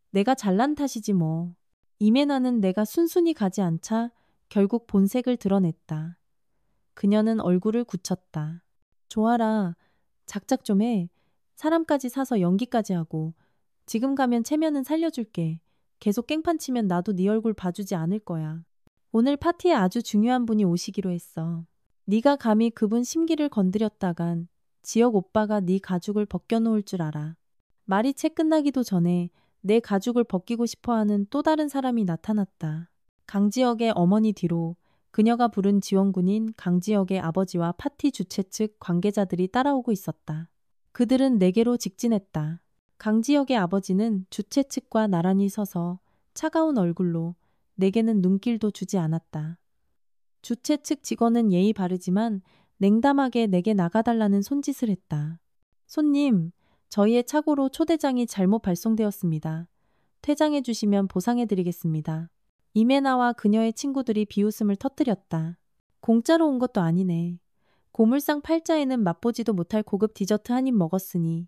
내가 잘난 탓이지 뭐. 이메나는 내가 순순히 가지 않자 결국 본색을 드러냈다. 그녀는 얼굴을 굳혔다. 좋아라. 작작 좀 해. 사람까지 사서 연기까지 하고. 지금 가면 체면은 살려줄게. 계속 깽판 치면 나도 네 얼굴 봐주지 않을 거야. 오늘 파티에 아주 중요한 분이 오시기로 했어. 네가 감히 그분 심기를 건드렸다간 지역 오빠가 네 가죽을 벗겨놓을 줄 알아. 말이 채 끝나기도 전에 내 가죽을 벗기고 싶어하는 또 다른 사람이 나타났다. 강지혁의 어머니 뒤로 그녀가 부른 지원군인 강지혁의 아버지와 파티 주최 측 관계자들이 따라오고 있었다. 그들은 내게로 직진했다. 강지혁의 아버지는 주최 측과 나란히 서서 차가운 얼굴로 내게는 눈길도 주지 않았다. 주최 측 직원은 예의 바르지만 냉담하게 내게 나가달라는 손짓을 했다. 손님, 저희의 착오로 초대장이 잘못 발송되었습니다. 퇴장해 주시면 보상해 드리겠습니다. 이메나와 그녀의 친구들이 비웃음을 터뜨렸다. 공짜로 온 것도 아니네. 고물상 팔자에는 맛보지도 못할 고급 디저트 한 입 먹었으니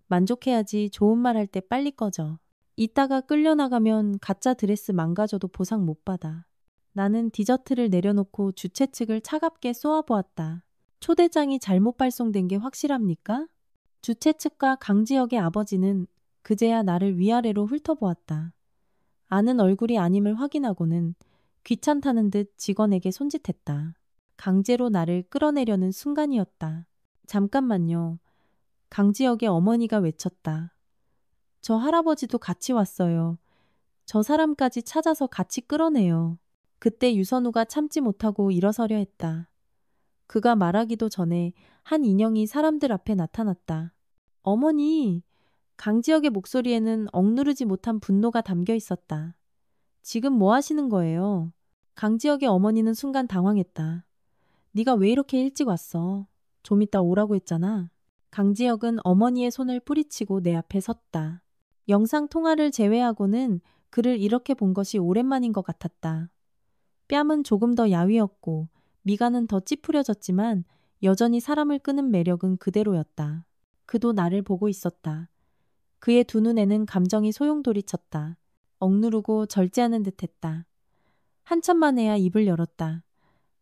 만족해야지. 좋은 말 할 때 빨리 꺼져. 이따가 끌려나가면 가짜 드레스 망가져도 보상 못 받아. 나는 디저트를 내려놓고 주최 측을 차갑게 쏘아보았다. 초대장이 잘못 발송된 게 확실합니까? 주최 측과 강지혁의 아버지는 그제야 나를 위아래로 훑어보았다. 아는 얼굴이 아님을 확인하고는 귀찮다는 듯 직원에게 손짓했다. 강제로 나를 끌어내려는 순간이었다. 잠깐만요. 강지혁의 어머니가 외쳤다. 저 할아버지도 같이 왔어요. 저 사람까지 찾아서 같이 끌어내요. 그때 유선우가 참지 못하고 일어서려 했다. 그가 말하기도 전에 한 인형이 사람들 앞에 나타났다. 어머니! 강지혁의 목소리에는 억누르지 못한 분노가 담겨 있었다. 지금 뭐 하시는 거예요? 강지혁의 어머니는 순간 당황했다. 네가 왜 이렇게 일찍 왔어? 좀 이따 오라고 했잖아. 강지혁은 어머니의 손을 뿌리치고 내 앞에 섰다. 영상 통화를 제외하고는 그를 이렇게 본 것이 오랜만인 것 같았다. 뺨은 조금 더 야위었고 미간은 더 찌푸려졌지만 여전히 사람을 끄는 매력은 그대로였다. 그도 나를 보고 있었다. 그의 두 눈에는 감정이 소용돌이쳤다. 억누르고 절제하는 듯했다. 한참 만에야 입을 열었다.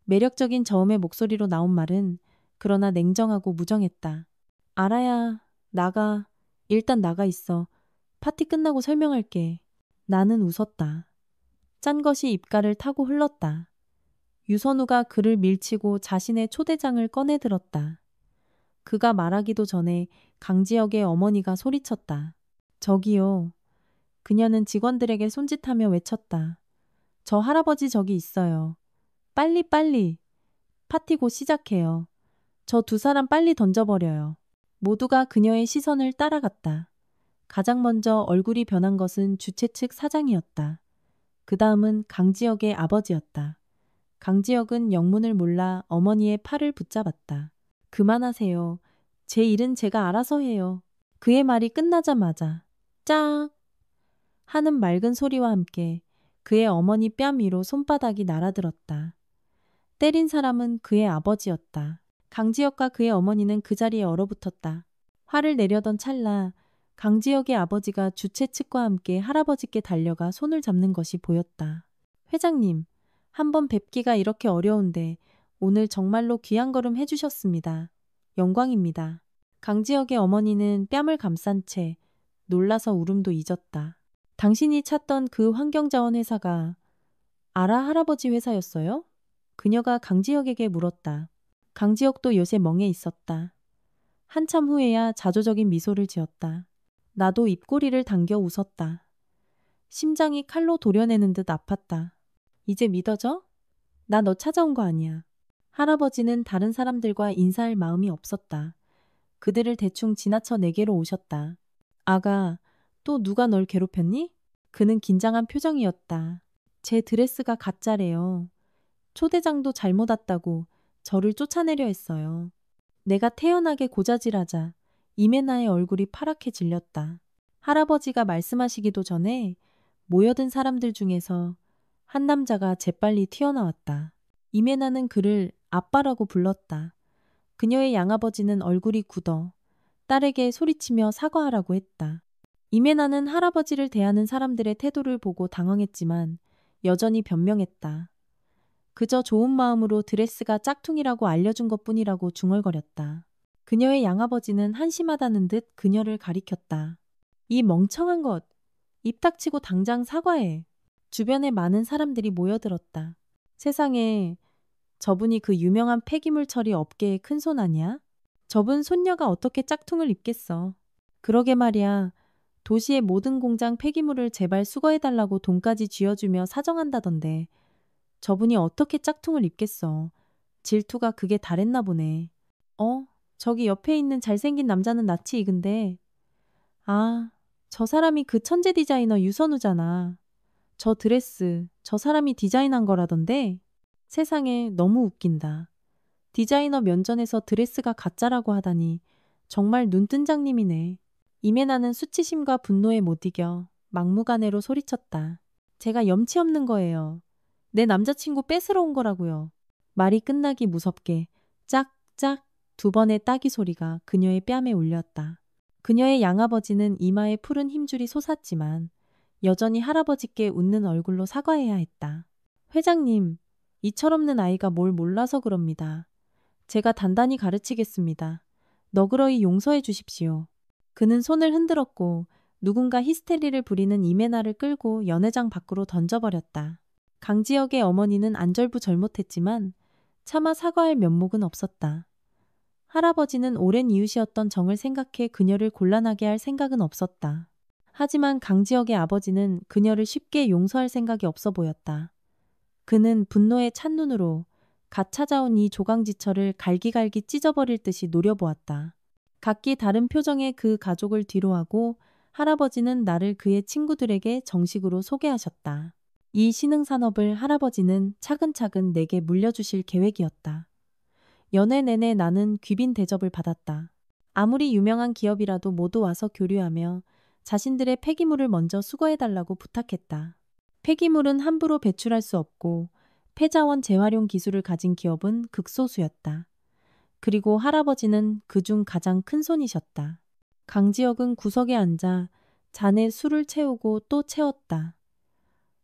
매력적인 저음의 목소리로 나온 말은 그러나 냉정하고 무정했다. 알아야 나가. 일단 나가 있어. 파티 끝나고 설명할게. 나는 웃었다. 짠 것이 입가를 타고 흘렀다. 유선우가 그를 밀치고 자신의 초대장을 꺼내들었다. 그가 말하기도 전에 강지혁의 어머니가 소리쳤다. 저기요. 그녀는 직원들에게 손짓하며 외쳤다. 저 할아버지 저기 있어요. 빨리 빨리. 파티 곧 시작해요. 저 두 사람 빨리 던져버려요. 모두가 그녀의 시선을 따라갔다. 가장 먼저 얼굴이 변한 것은 주최 측 사장이었다. 그 다음은 강지혁의 아버지였다. 강지혁은 영문을 몰라 어머니의 팔을 붙잡았다. 그만하세요. 제 일은 제가 알아서 해요. 그의 말이 끝나자마자 짝 하는 맑은 소리와 함께 그의 어머니 뺨 위로 손바닥이 날아들었다. 때린 사람은 그의 아버지였다. 강지혁과 그의 어머니는 그 자리에 얼어붙었다. 화를 내려던 찰나 강지혁의 아버지가 주최 측과 함께 할아버지께 달려가 손을 잡는 것이 보였다. 회장님, 한번 뵙기가 이렇게 어려운데 오늘 정말로 귀한 걸음 해주셨습니다. 영광입니다. 강지혁의 어머니는 뺨을 감싼 채 놀라서 울음도 잊었다. 당신이 찾던 그 환경자원 회사가 아라 할아버지 회사였어요? 그녀가 강지혁에게 물었다. 강지혁도 요새 멍해 있었다. 한참 후에야 자조적인 미소를 지었다. 나도 입꼬리를 당겨 웃었다. 심장이 칼로 도려내는 듯 아팠다. 이제 믿어져? 나 너 찾아온 거 아니야. 할아버지는 다른 사람들과 인사할 마음이 없었다. 그들을 대충 지나쳐 내게로 오셨다. 아가, 또 누가 널 괴롭혔니? 그는 긴장한 표정이었다. 제 드레스가 가짜래요. 초대장도 잘못 왔다고 저를 쫓아내려 했어요. 내가 태연하게 고자질하자 이메나의 얼굴이 파랗게 질렸다. 할아버지가 말씀하시기도 전에 모여든 사람들 중에서 한 남자가 재빨리 튀어나왔다. 이메나는 그를 아빠라고 불렀다. 그녀의 양아버지는 얼굴이 굳어 딸에게 소리치며 사과하라고 했다. 이메나는 할아버지를 대하는 사람들의 태도를 보고 당황했지만 여전히 변명했다. 그저 좋은 마음으로 드레스가 짝퉁이라고 알려준 것뿐이라고 중얼거렸다. 그녀의 양아버지는 한심하다는 듯 그녀를 가리켰다. 이 멍청한 것! 입 닥치고 당장 사과해. 주변에 많은 사람들이 모여들었다. 세상에, 저분이 그 유명한 폐기물 처리 업계의 큰손 아니야? 저분 손녀가 어떻게 짝퉁을 입겠어. 그러게 말이야. 도시의 모든 공장 폐기물을 제발 수거해달라고 돈까지 쥐어주며 사정한다던데 저분이 어떻게 짝퉁을 입겠어. 질투가 그게 다랬나 보네. 저기 옆에 있는 잘생긴 남자는 낯이 익은데. 아, 저 사람이 그 천재 디자이너 유선우잖아. 저 드레스, 저 사람이 디자인한 거라던데. 세상에 너무 웃긴다. 디자이너 면전에서 드레스가 가짜라고 하다니 정말 눈뜬장님이네. 이메나는 수치심과 분노에 못 이겨 막무가내로 소리쳤다. 제가 염치 없는 거예요. 내 남자친구 뺏으러 온 거라고요. 말이 끝나기 무섭게 짝짝 2번의 따귀 소리가 그녀의 뺨에 울렸다. 그녀의 양아버지는 이마에 푸른 힘줄이 솟았지만 여전히 할아버지께 웃는 얼굴로 사과해야 했다. 회장님, 이 철없는 아이가 뭘 몰라서 그럽니다. 제가 단단히 가르치겠습니다. 너그러이 용서해 주십시오. 그는 손을 흔들었고 누군가 히스테리를 부리는 이메나를 끌고 연회장 밖으로 던져버렸다. 강지혁의 어머니는 안절부절못했지만 차마 사과할 면목은 없었다. 할아버지는 오랜 이웃이었던 정을 생각해 그녀를 곤란하게 할 생각은 없었다. 하지만 강지혁의 아버지는 그녀를 쉽게 용서할 생각이 없어 보였다. 그는 분노에 찬 눈으로 갓 찾아온 이 조강지처를 갈기갈기 찢어버릴 듯이 노려보았다. 각기 다른 표정의 그 가족을 뒤로하고 할아버지는 나를 그의 친구들에게 정식으로 소개하셨다. 이 신흥산업을 할아버지는 차근차근 내게 물려주실 계획이었다. 연애 내내 나는 귀빈 대접을 받았다. 아무리 유명한 기업이라도 모두 와서 교류하며 자신들의 폐기물을 먼저 수거해달라고 부탁했다. 폐기물은 함부로 배출할 수 없고 폐자원 재활용 기술을 가진 기업은 극소수였다. 그리고 할아버지는 그중 가장 큰 손이셨다. 강지혁은 구석에 앉아 잔에 술을 채우고 또 채웠다.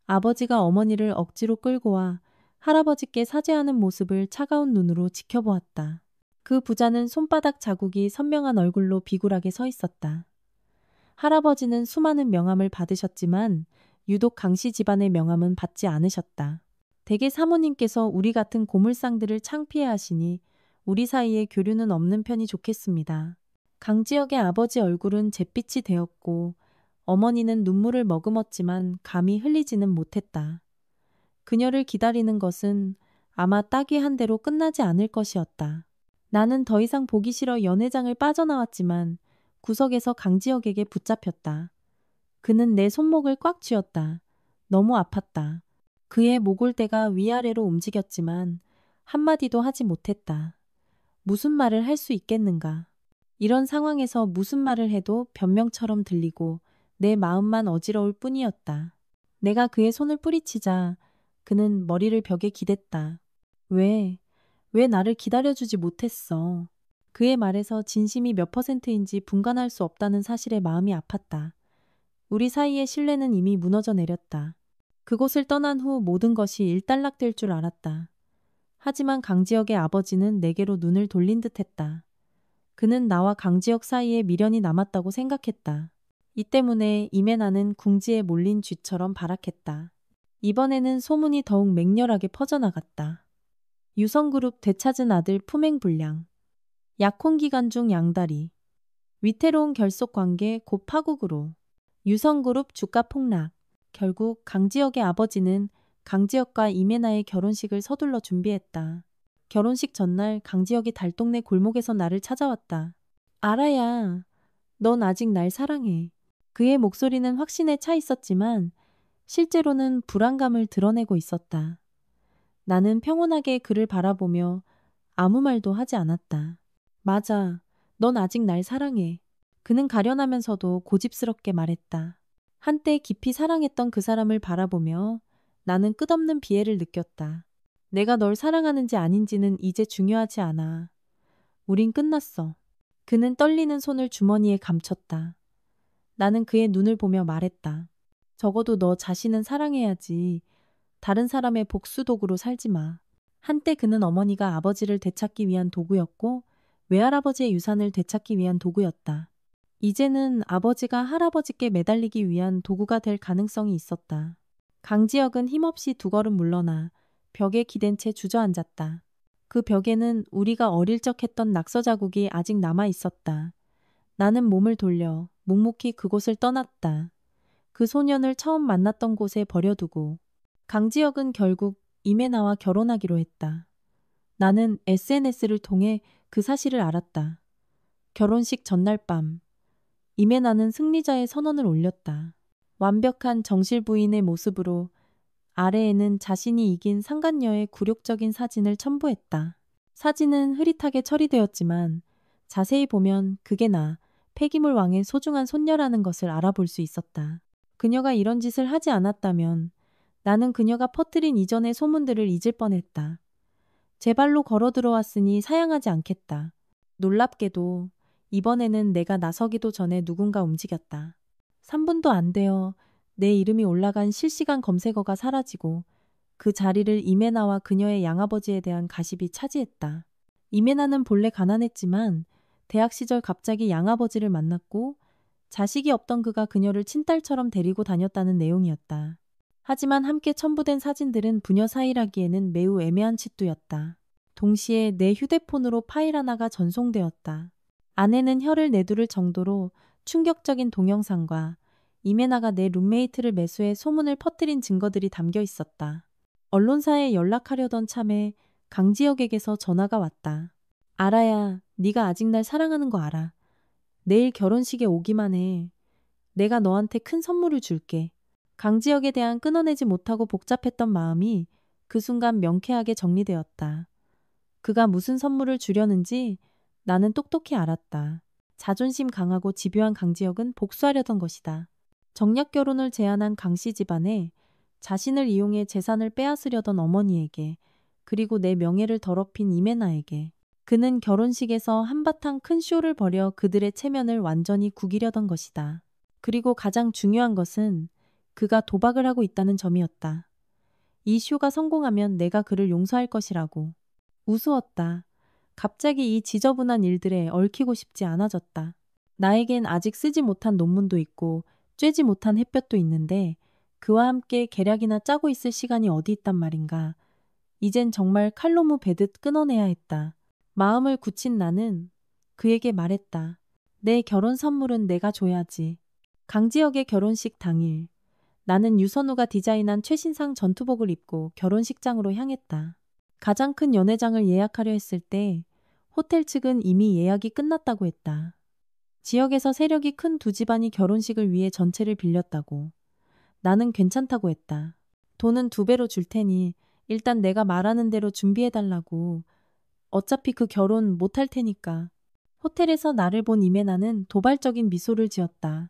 아버지가 어머니를 억지로 끌고 와 할아버지께 사죄하는 모습을 차가운 눈으로 지켜보았다. 그 부자는 손바닥 자국이 선명한 얼굴로 비굴하게 서 있었다. 할아버지는 수많은 명함을 받으셨지만 유독 강씨 집안의 명함은 받지 않으셨다. 대개 사모님께서 우리 같은 고물상들을 창피해 하시니 우리 사이에 교류는 없는 편이 좋겠습니다. 강지혁의 아버지 얼굴은 잿빛이 되었고 어머니는 눈물을 머금었지만 감히 흘리지는 못했다. 그녀를 기다리는 것은 아마 따귀 한 대로 끝나지 않을 것이었다. 나는 더 이상 보기 싫어 연회장을 빠져나왔지만 구석에서 강지혁에게 붙잡혔다. 그는 내 손목을 꽉 쥐었다. 너무 아팠다. 그의 목골대가 위아래로 움직였지만 한마디도 하지 못했다. 무슨 말을 할 수 있겠는가. 이런 상황에서 무슨 말을 해도 변명처럼 들리고 내 마음만 어지러울 뿐이었다. 내가 그의 손을 뿌리치자 그는 머리를 벽에 기댔다. 왜 나를 기다려주지 못했어. 그의 말에서 진심이 몇 %인지 분간할 수 없다는 사실에 마음이 아팠다. 우리 사이의 신뢰는 이미 무너져 내렸다. 그곳을 떠난 후 모든 것이 일단락될 줄 알았다. 하지만 강지혁의 아버지는 내게로 눈을 돌린 듯했다. 그는 나와 강지혁 사이에 미련이 남았다고 생각했다. 이 때문에 이메나는 궁지에 몰린 쥐처럼 발악했다. 이번에는 소문이 더욱 맹렬하게 퍼져나갔다. 유성그룹 되찾은 아들 품행불량, 약혼기간 중 양다리, 위태로운 결속관계 곧 파국으로, 유성그룹 주가 폭락. 결국 강지혁의 아버지는 강지혁과 이메나의 결혼식을 서둘러 준비했다. 결혼식 전날 강지혁이 달동네 골목에서 나를 찾아왔다. 아라야, 넌 아직 날 사랑해. 그의 목소리는 확신에 차 있었지만 실제로는 불안감을 드러내고 있었다. 나는 평온하게 그를 바라보며 아무 말도 하지 않았다. 맞아, 넌 아직 날 사랑해. 그는 가련하면서도 고집스럽게 말했다. 한때 깊이 사랑했던 그 사람을 바라보며 나는 끝없는 비애를 느꼈다. 내가 널 사랑하는지 아닌지는 이제 중요하지 않아. 우린 끝났어. 그는 떨리는 손을 주머니에 감췄다. 나는 그의 눈을 보며 말했다. 적어도 너 자신은 사랑해야지. 다른 사람의 복수 도구로 살지 마. 한때 그는 어머니가 아버지를 되찾기 위한 도구였고 외할아버지의 유산을 되찾기 위한 도구였다. 이제는 아버지가 할아버지께 매달리기 위한 도구가 될 가능성이 있었다. 강지혁은 힘없이 2걸음 물러나 벽에 기댄 채 주저앉았다. 그 벽에는 우리가 어릴 적 했던 낙서 자국이 아직 남아 있었다. 나는 몸을 돌려 묵묵히 그곳을 떠났다. 그 소년을 처음 만났던 곳에 버려두고. 강지혁은 결국 이메나와 결혼하기로 했다. 나는 SNS를 통해 그 사실을 알았다. 결혼식 전날 밤, 이메나는 승리자의 선언을 올렸다. 완벽한 정실 부인의 모습으로 아래에는 자신이 이긴 상간녀의 굴욕적인 사진을 첨부했다. 사진은 흐릿하게 처리되었지만 자세히 보면 그게 나, 폐기물 왕의 소중한 손녀라는 것을 알아볼 수 있었다. 그녀가 이런 짓을 하지 않았다면 나는 그녀가 퍼뜨린 이전의 소문들을 잊을 뻔했다. 제 발로 걸어 들어왔으니 사양하지 않겠다. 놀랍게도 이번에는 내가 나서기도 전에 누군가 움직였다. 3분도 안 되어 내 이름이 올라간 실시간 검색어가 사라지고 그 자리를 이메나와 그녀의 양아버지에 대한 가십이 차지했다. 이메나는 본래 가난했지만 대학 시절 갑자기 양아버지를 만났고 자식이 없던 그가 그녀를 친딸처럼 데리고 다녔다는 내용이었다. 하지만 함께 첨부된 사진들은 부녀 사이라기에는 매우 애매한 치투였다. 동시에 내 휴대폰으로 파일 하나가 전송되었다. 아내는 혀를 내두를 정도로 충격적인 동영상과 이메나가 내 룸메이트를 매수해 소문을 퍼뜨린 증거들이 담겨 있었다. 언론사에 연락하려던 참에 강지혁에게서 전화가 왔다. 알아야, 네가 아직 날 사랑하는 거 알아. 내일 결혼식에 오기만 해. 내가 너한테 큰 선물을 줄게. 강지혁에 대한 끊어내지 못하고 복잡했던 마음이 그 순간 명쾌하게 정리되었다. 그가 무슨 선물을 주려는지 나는 똑똑히 알았다. 자존심 강하고 집요한 강지혁은 복수하려던 것이다. 정략 결혼을 제안한 강씨 집안에 자신을 이용해 재산을 빼앗으려던 어머니에게 그리고 내 명예를 더럽힌 이메나에게 그는 결혼식에서 한바탕 큰 쇼를 벌여 그들의 체면을 완전히 구기려던 것이다. 그리고 가장 중요한 것은 그가 도박을 하고 있다는 점이었다. 이 쇼가 성공하면 내가 그를 용서할 것이라고. 우스웠다. 갑자기 이 지저분한 일들에 얽히고 싶지 않아졌다. 나에겐 아직 쓰지 못한 논문도 있고 쬐지 못한 햇볕도 있는데 그와 함께 계략이나 짜고 있을 시간이 어디 있단 말인가. 이젠 정말 칼로무 베듯 끊어내야 했다. 마음을 굳힌 나는 그에게 말했다. 내 결혼 선물은 내가 줘야지. 강지혁의 결혼식 당일 나는 유선우가 디자인한 최신상 전투복을 입고 결혼식장으로 향했다. 가장 큰 연회장을 예약하려 했을 때 호텔 측은 이미 예약이 끝났다고 했다. 지역에서 세력이 큰 두 집안이 결혼식을 위해 전체를 빌렸다고. 나는 괜찮다고 했다. 돈은 2배로 줄 테니 일단 내가 말하는 대로 준비해달라고. 어차피 그 결혼 못할 테니까. 호텔에서 나를 본 이메나는 도발적인 미소를 지었다.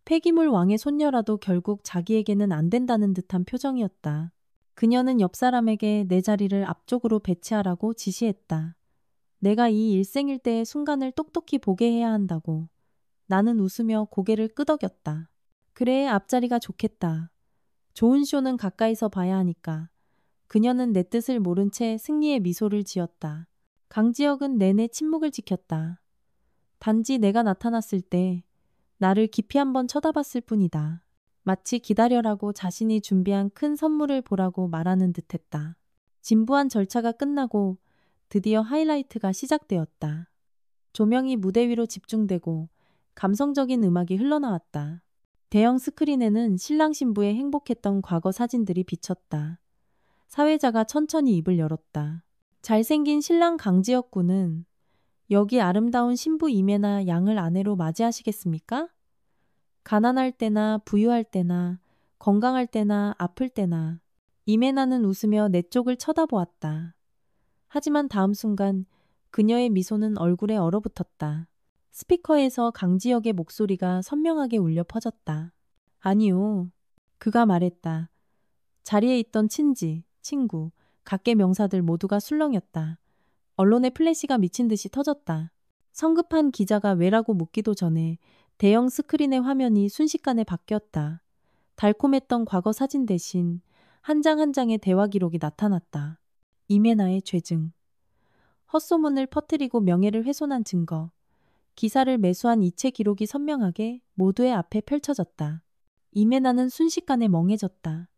폐기물 왕의 손녀라도 결국 자기에게는 안 된다는 듯한 표정이었다. 그녀는 옆 사람에게 내 자리를 앞쪽으로 배치하라고 지시했다. 내가 이 일생일대의 순간을 똑똑히 보게 해야 한다고. 나는 웃으며 고개를 끄덕였다. 그래, 앞자리가 좋겠다. 좋은 쇼는 가까이서 봐야 하니까. 그녀는 내 뜻을 모른 채 승리의 미소를 지었다. 강지혁은 내내 침묵을 지켰다. 단지 내가 나타났을 때 나를 깊이 한번 쳐다봤을 뿐이다. 마치 기다려라고 자신이 준비한 큰 선물을 보라고 말하는 듯했다. 진부한 절차가 끝나고 드디어 하이라이트가 시작되었다. 조명이 무대 위로 집중되고 감성적인 음악이 흘러나왔다. 대형 스크린에는 신랑 신부의 행복했던 과거 사진들이 비쳤다. 사회자가 천천히 입을 열었다. 잘생긴 신랑 강지혁 군은 여기 아름다운 신부 이메나 양을 아내로 맞이하시겠습니까? 가난할 때나 부유할 때나 건강할 때나 아플 때나 이메나는 웃으며 내 쪽을 쳐다보았다. 하지만 다음 순간 그녀의 미소는 얼굴에 얼어붙었다. 스피커에서 강지혁의 목소리가 선명하게 울려 퍼졌다. 아니요. 그가 말했다. 자리에 있던 친지, 친구, 각계 명사들 모두가 술렁였다. 언론의 플래시가 미친 듯이 터졌다. 성급한 기자가 왜라고 묻기도 전에 대형 스크린의 화면이 순식간에 바뀌었다. 달콤했던 과거 사진 대신 한 장 한 장의 대화 기록이 나타났다. 이메나의 죄증. 헛소문을 퍼뜨리고 명예를 훼손한 증거. 기사를 매수한 이체 기록이 선명하게 모두의 앞에 펼쳐졌다. 이메나는 순식간에 멍해졌다.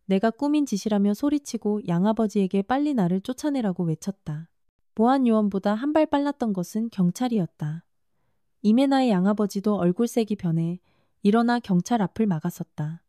내가 꾸민 짓이라며 소리치고 양아버지에게 빨리 나를 쫓아내라고 외쳤다. 보안 요원보다 한 발 빨랐던 것은 경찰이었다. 이메나의 양아버지도 얼굴색이 변해 일어나 경찰 앞을 막았었다.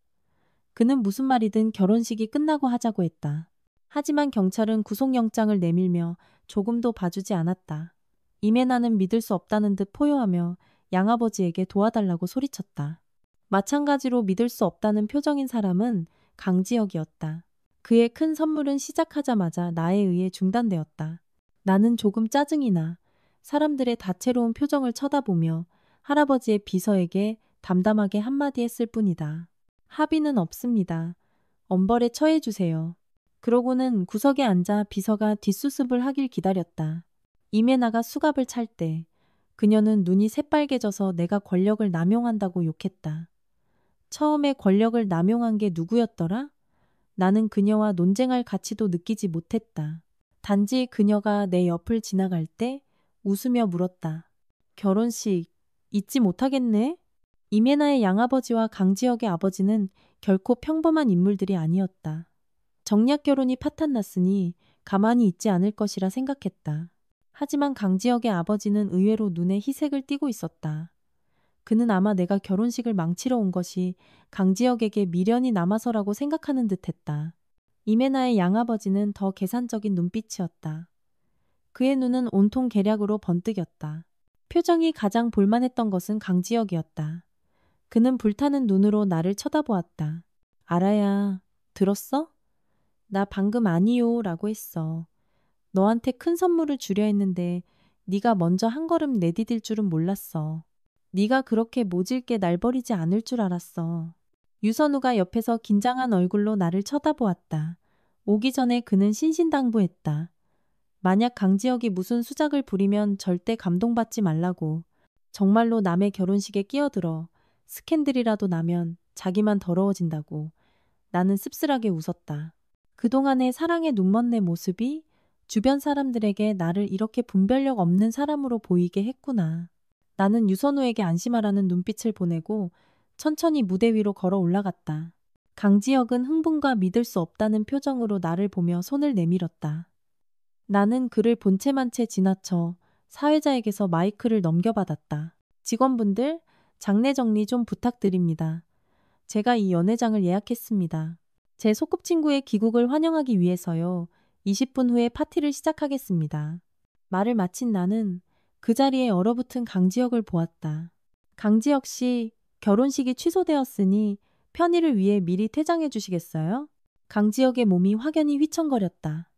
그는 무슨 말이든 결혼식이 끝나고 하자고 했다. 하지만 경찰은 구속영장을 내밀며 조금도 봐주지 않았다. 이메나는 믿을 수 없다는 듯 포효하며 양아버지에게 도와달라고 소리쳤다. 마찬가지로 믿을 수 없다는 표정인 사람은 강지혁이었다. 그의 큰 선물은 시작하자마자 나에 의해 중단되었다. 나는 조금 짜증이 나 사람들의 다채로운 표정을 쳐다보며 할아버지의 비서에게 담담하게 한마디 했을 뿐이다. 합의는 없습니다. 엄벌에 처해주세요. 그러고는 구석에 앉아 비서가 뒷수습을 하길 기다렸다. 이메나가 수갑을 찰 때 그녀는 눈이 새빨개져서 내가 권력을 남용한다고 욕했다. 처음에 권력을 남용한 게 누구였더라? 나는 그녀와 논쟁할 가치도 느끼지 못했다. 단지 그녀가 내 옆을 지나갈 때 웃으며 물었다. 결혼식 잊지 못하겠네? 이메나의 양아버지와 강지혁의 아버지는 결코 평범한 인물들이 아니었다. 정략 결혼이 파탄났으니 가만히 있지 않을 것이라 생각했다. 하지만 강지혁의 아버지는 의외로 눈에 희색을 띠고 있었다. 그는 아마 내가 결혼식을 망치러 온 것이 강지혁에게 미련이 남아서라고 생각하는 듯했다. 이메나의 양아버지는 더 계산적인 눈빛이었다. 그의 눈은 온통 계략으로 번뜩였다. 표정이 가장 볼만했던 것은 강지혁이었다. 그는 불타는 눈으로 나를 쳐다보았다. 알아야, 들었어? 나 방금 아니요 라고 했어. 너한테 큰 선물을 주려 했는데 네가 먼저 한 걸음 내디딜 줄은 몰랐어. 네가 그렇게 모질게 날 버리지 않을 줄 알았어. 유선우가 옆에서 긴장한 얼굴로 나를 쳐다보았다. 오기 전에 그는 신신당부했다. 만약 강지혁이 무슨 수작을 부리면 절대 감동받지 말라고. 정말로 남의 결혼식에 끼어들어 스캔들이라도 나면 자기만 더러워진다고. 나는 씁쓸하게 웃었다. 그동안의 사랑의 눈먼 내 모습이 주변 사람들에게 나를 이렇게 분별력 없는 사람으로 보이게 했구나. 나는 유선우에게 안심하라는 눈빛을 보내고 천천히 무대 위로 걸어 올라갔다. 강지혁은 흥분과 믿을 수 없다는 표정으로 나를 보며 손을 내밀었다. 나는 그를 본 채만 채 지나쳐 사회자에게서 마이크를 넘겨받았다. 직원분들, 장례 정리 좀 부탁드립니다. 제가 이 연회장을 예약했습니다. 제 소꿉친구의 귀국을 환영하기 위해서요. 20분 후에 파티를 시작하겠습니다. 말을 마친 나는 그 자리에 얼어붙은 강지혁을 보았다. 강지혁 씨, 결혼식이 취소되었으니 편의를 위해 미리 퇴장해 주시겠어요? 강지혁의 몸이 확연히 휘청거렸다.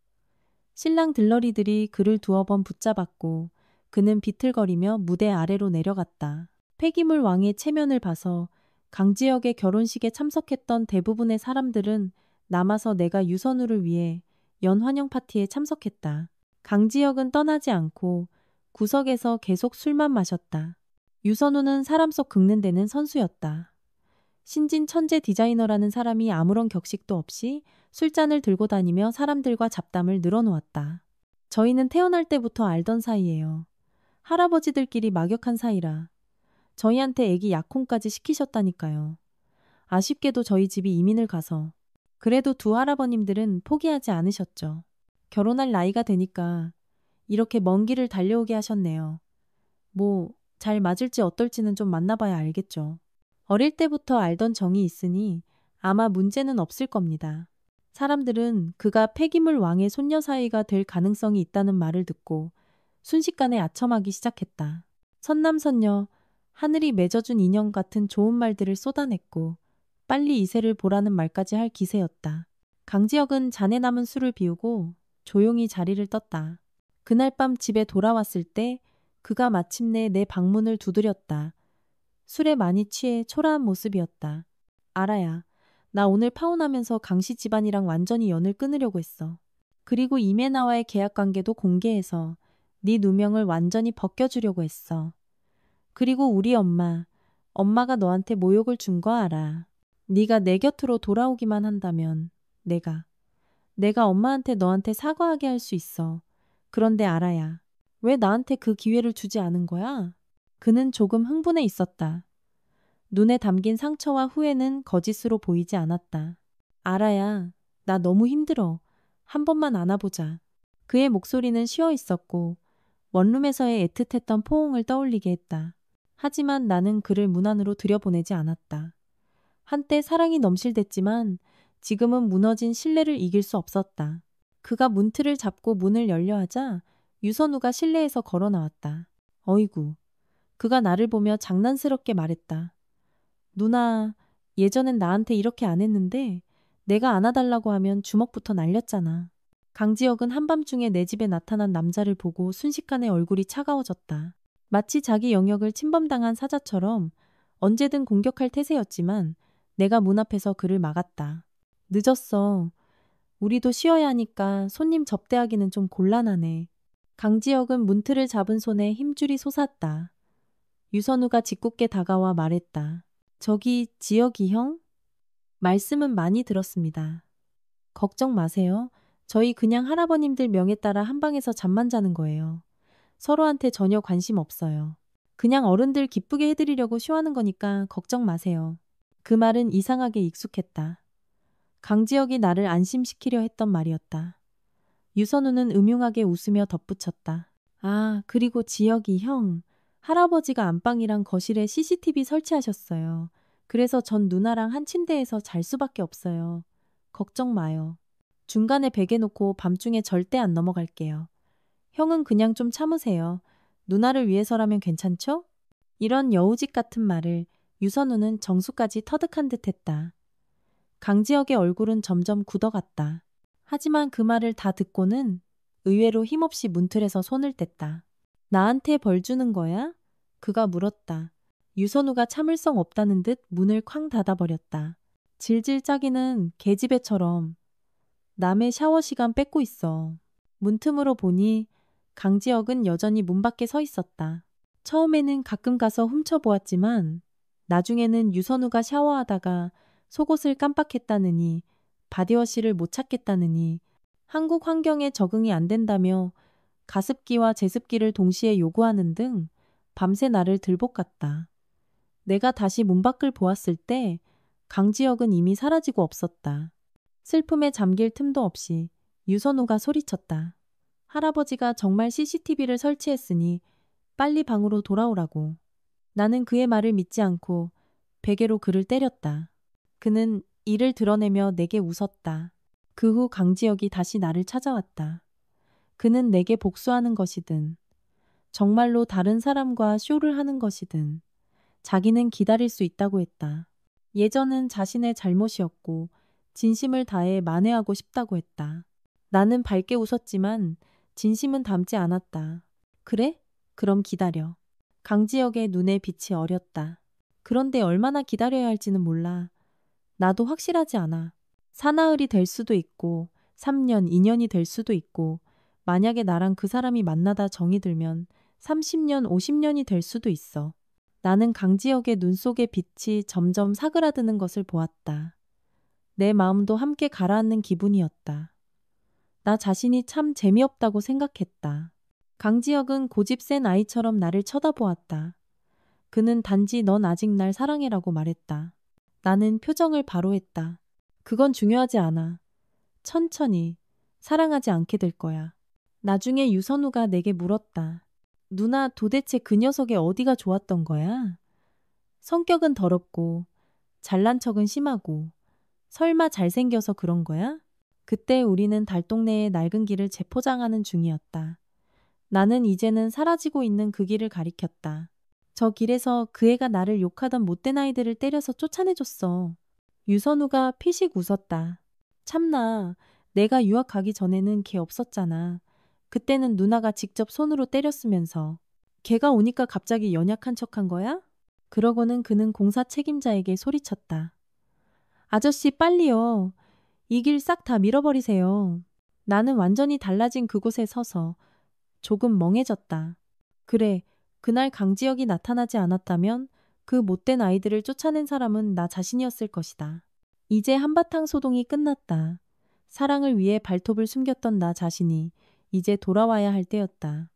신랑 들러리들이 그를 두어 번 붙잡았고 그는 비틀거리며 무대 아래로 내려갔다. 폐기물 왕의 체면을 봐서 강지혁의 결혼식에 참석했던 대부분의 사람들은 남아서 내가 유선우를 위해 연환영 파티에 참석했다. 강지혁은 떠나지 않고 구석에서 계속 술만 마셨다. 유선우는 사람 속 긁는 데는 선수였다. 신진 천재 디자이너라는 사람이 아무런 격식도 없이 술잔을 들고 다니며 사람들과 잡담을 늘어놓았다. 저희는 태어날 때부터 알던 사이예요. 할아버지들끼리 막역한 사이라. 저희한테 애기 약혼까지 시키셨다니까요. 아쉽게도 저희 집이 이민을 가서. 그래도 두 할아버님들은 포기하지 않으셨죠. 결혼할 나이가 되니까 이렇게 먼 길을 달려오게 하셨네요. 뭐 잘 맞을지 어떨지는 좀 만나봐야 알겠죠. 어릴 때부터 알던 정이 있으니 아마 문제는 없을 겁니다. 사람들은 그가 폐기물 왕의 손녀 사이가 될 가능성이 있다는 말을 듣고 순식간에 아첨하기 시작했다. 선남선녀, 하늘이 맺어준 인형 같은 좋은 말들을 쏟아냈고 빨리 이세를 보라는 말까지 할 기세였다. 강지혁은 잔에 남은 술을 비우고 조용히 자리를 떴다. 그날 밤 집에 돌아왔을 때 그가 마침내 내 방문을 두드렸다. 술에 많이 취해 초라한 모습이었다. 알아야, 나 오늘 파혼하면서 강씨 집안이랑 완전히 연을 끊으려고 했어. 그리고 이메나와의 계약관계도 공개해서 네 누명을 완전히 벗겨주려고 했어. 그리고 우리 엄마가 너한테 모욕을 준 거 알아. 네가 내 곁으로 돌아오기만 한다면 내가 엄마한테 너한테 사과하게 할 수 있어. 그런데 알아야, 왜 나한테 그 기회를 주지 않은 거야? 그는 조금 흥분해 있었다. 눈에 담긴 상처와 후회는 거짓으로 보이지 않았다. 알아야, 나 너무 힘들어. 한 번만 안아보자. 그의 목소리는 쉬어 있었고 원룸에서의 애틋했던 포옹을 떠올리게 했다. 하지만 나는 그를 문 안으로 들여보내지 않았다. 한때 사랑이 넘실댔지만 지금은 무너진 신뢰를 이길 수 없었다. 그가 문틀을 잡고 문을 열려 하자 유선우가 실내에서 걸어 나왔다. 어이구. 그가 나를 보며 장난스럽게 말했다. 누나, 예전엔 나한테 이렇게 안 했는데 내가 안아달라고 하면 주먹부터 날렸잖아. 강지혁은 한밤중에 내 집에 나타난 남자를 보고 순식간에 얼굴이 차가워졌다. 마치 자기 영역을 침범당한 사자처럼 언제든 공격할 태세였지만 내가 문 앞에서 그를 막았다. 늦었어. 우리도 쉬어야 하니까 손님 접대하기는 좀 곤란하네. 강지혁은 문틀을 잡은 손에 힘줄이 솟았다. 유선우가 짓궂게 다가와 말했다. 저기 지혁이 형? 말씀은 많이 들었습니다. 걱정 마세요. 저희 그냥 할아버님들 명에 따라 한 방에서 잠만 자는 거예요. 서로한테 전혀 관심 없어요. 그냥 어른들 기쁘게 해드리려고 쇼하는 거니까 걱정 마세요. 그 말은 이상하게 익숙했다. 강지혁이 나를 안심시키려 했던 말이었다. 유선우는 음흉하게 웃으며 덧붙였다. 아, 그리고 지혁이 형, 할아버지가 안방이랑 거실에 CCTV 설치하셨어요. 그래서 전 누나랑 한 침대에서 잘 수밖에 없어요. 걱정 마요. 중간에 베개 놓고 밤중에 절대 안 넘어갈게요. 형은 그냥 좀 참으세요. 누나를 위해서라면 괜찮죠? 이런 여우짓 같은 말을 유선우는 정수까지 터득한 듯 했다. 강지혁의 얼굴은 점점 굳어갔다. 하지만 그 말을 다 듣고는 의외로 힘없이 문틀에서 손을 뗐다. 나한테 벌 주는 거야? 그가 물었다. 유선우가 참을성 없다는 듯 문을 쾅 닫아버렸다. 질질 짜기는 계집애처럼 남의 샤워 시간 뺏고 있어. 문틈으로 보니 강지혁은 여전히 문 밖에 서 있었다. 처음에는 가끔 가서 훔쳐보았지만 나중에는 유선우가 샤워하다가 속옷을 깜빡했다느니 바디워시를 못 찾겠다느니 한국 환경에 적응이 안 된다며 가습기와 제습기를 동시에 요구하는 등 밤새 나를 들볶았다. 내가 다시 문 밖을 보았을 때 강지혁은 이미 사라지고 없었다. 슬픔에 잠길 틈도 없이 유선우가 소리쳤다. 할아버지가 정말 CCTV를 설치했으니 빨리 방으로 돌아오라고. 나는 그의 말을 믿지 않고 베개로 그를 때렸다. 그는 이를 드러내며 내게 웃었다. 그 후 강지혁이 다시 나를 찾아왔다. 그는 내게 복수하는 것이든 정말로 다른 사람과 쇼를 하는 것이든 자기는 기다릴 수 있다고 했다. 예전은 자신의 잘못이었고 진심을 다해 만회하고 싶다고 했다. 나는 밝게 웃었지만 진심은 담지 않았다. 그래? 그럼 기다려. 강지혁의 눈에 빛이 어렸다. 그런데 얼마나 기다려야 할지는 몰라. 나도 확실하지 않아. 사나흘이 될 수도 있고 3년, 2년이 될 수도 있고 만약에 나랑 그 사람이 만나다 정이 들면 30년, 50년이 될 수도 있어. 나는 강지혁의 눈 속의 빛이 점점 사그라드는 것을 보았다. 내 마음도 함께 가라앉는 기분이었다. 나 자신이 참 재미없다고 생각했다. 강지혁은 고집 센 아이처럼 나를 쳐다보았다. 그는 단지 넌 아직 날 사랑해라고 말했다. 나는 표정을 바로 했다. 그건 중요하지 않아. 천천히 사랑하지 않게 될 거야. 나중에 유선우가 내게 물었다. 누나 도대체 그 녀석의 어디가 좋았던 거야? 성격은 더럽고 잘난 척은 심하고 설마 잘생겨서 그런 거야? 그때 우리는 달동네의 낡은 길을 재포장하는 중이었다. 나는 이제는 사라지고 있는 그 길을 가리켰다. 저 길에서 그 애가 나를 욕하던 못된 아이들을 때려서 쫓아내줬어. 유선우가 피식 웃었다. 참나, 내가 유학 가기 전에는 걔 없었잖아. 그때는 누나가 직접 손으로 때렸으면서. 걔가 오니까 갑자기 연약한 척한 거야? 그러고는 그는 공사 책임자에게 소리쳤다. 아저씨 빨리요. 이 길 싹 다 밀어버리세요. 나는 완전히 달라진 그곳에 서서 조금 멍해졌다. 그래, 그날 강지혁이 나타나지 않았다면 그 못된 아이들을 쫓아낸 사람은 나 자신이었을 것이다. 이제 한바탕 소동이 끝났다. 사랑을 위해 발톱을 숨겼던 나 자신이 이제 돌아와야 할 때였다.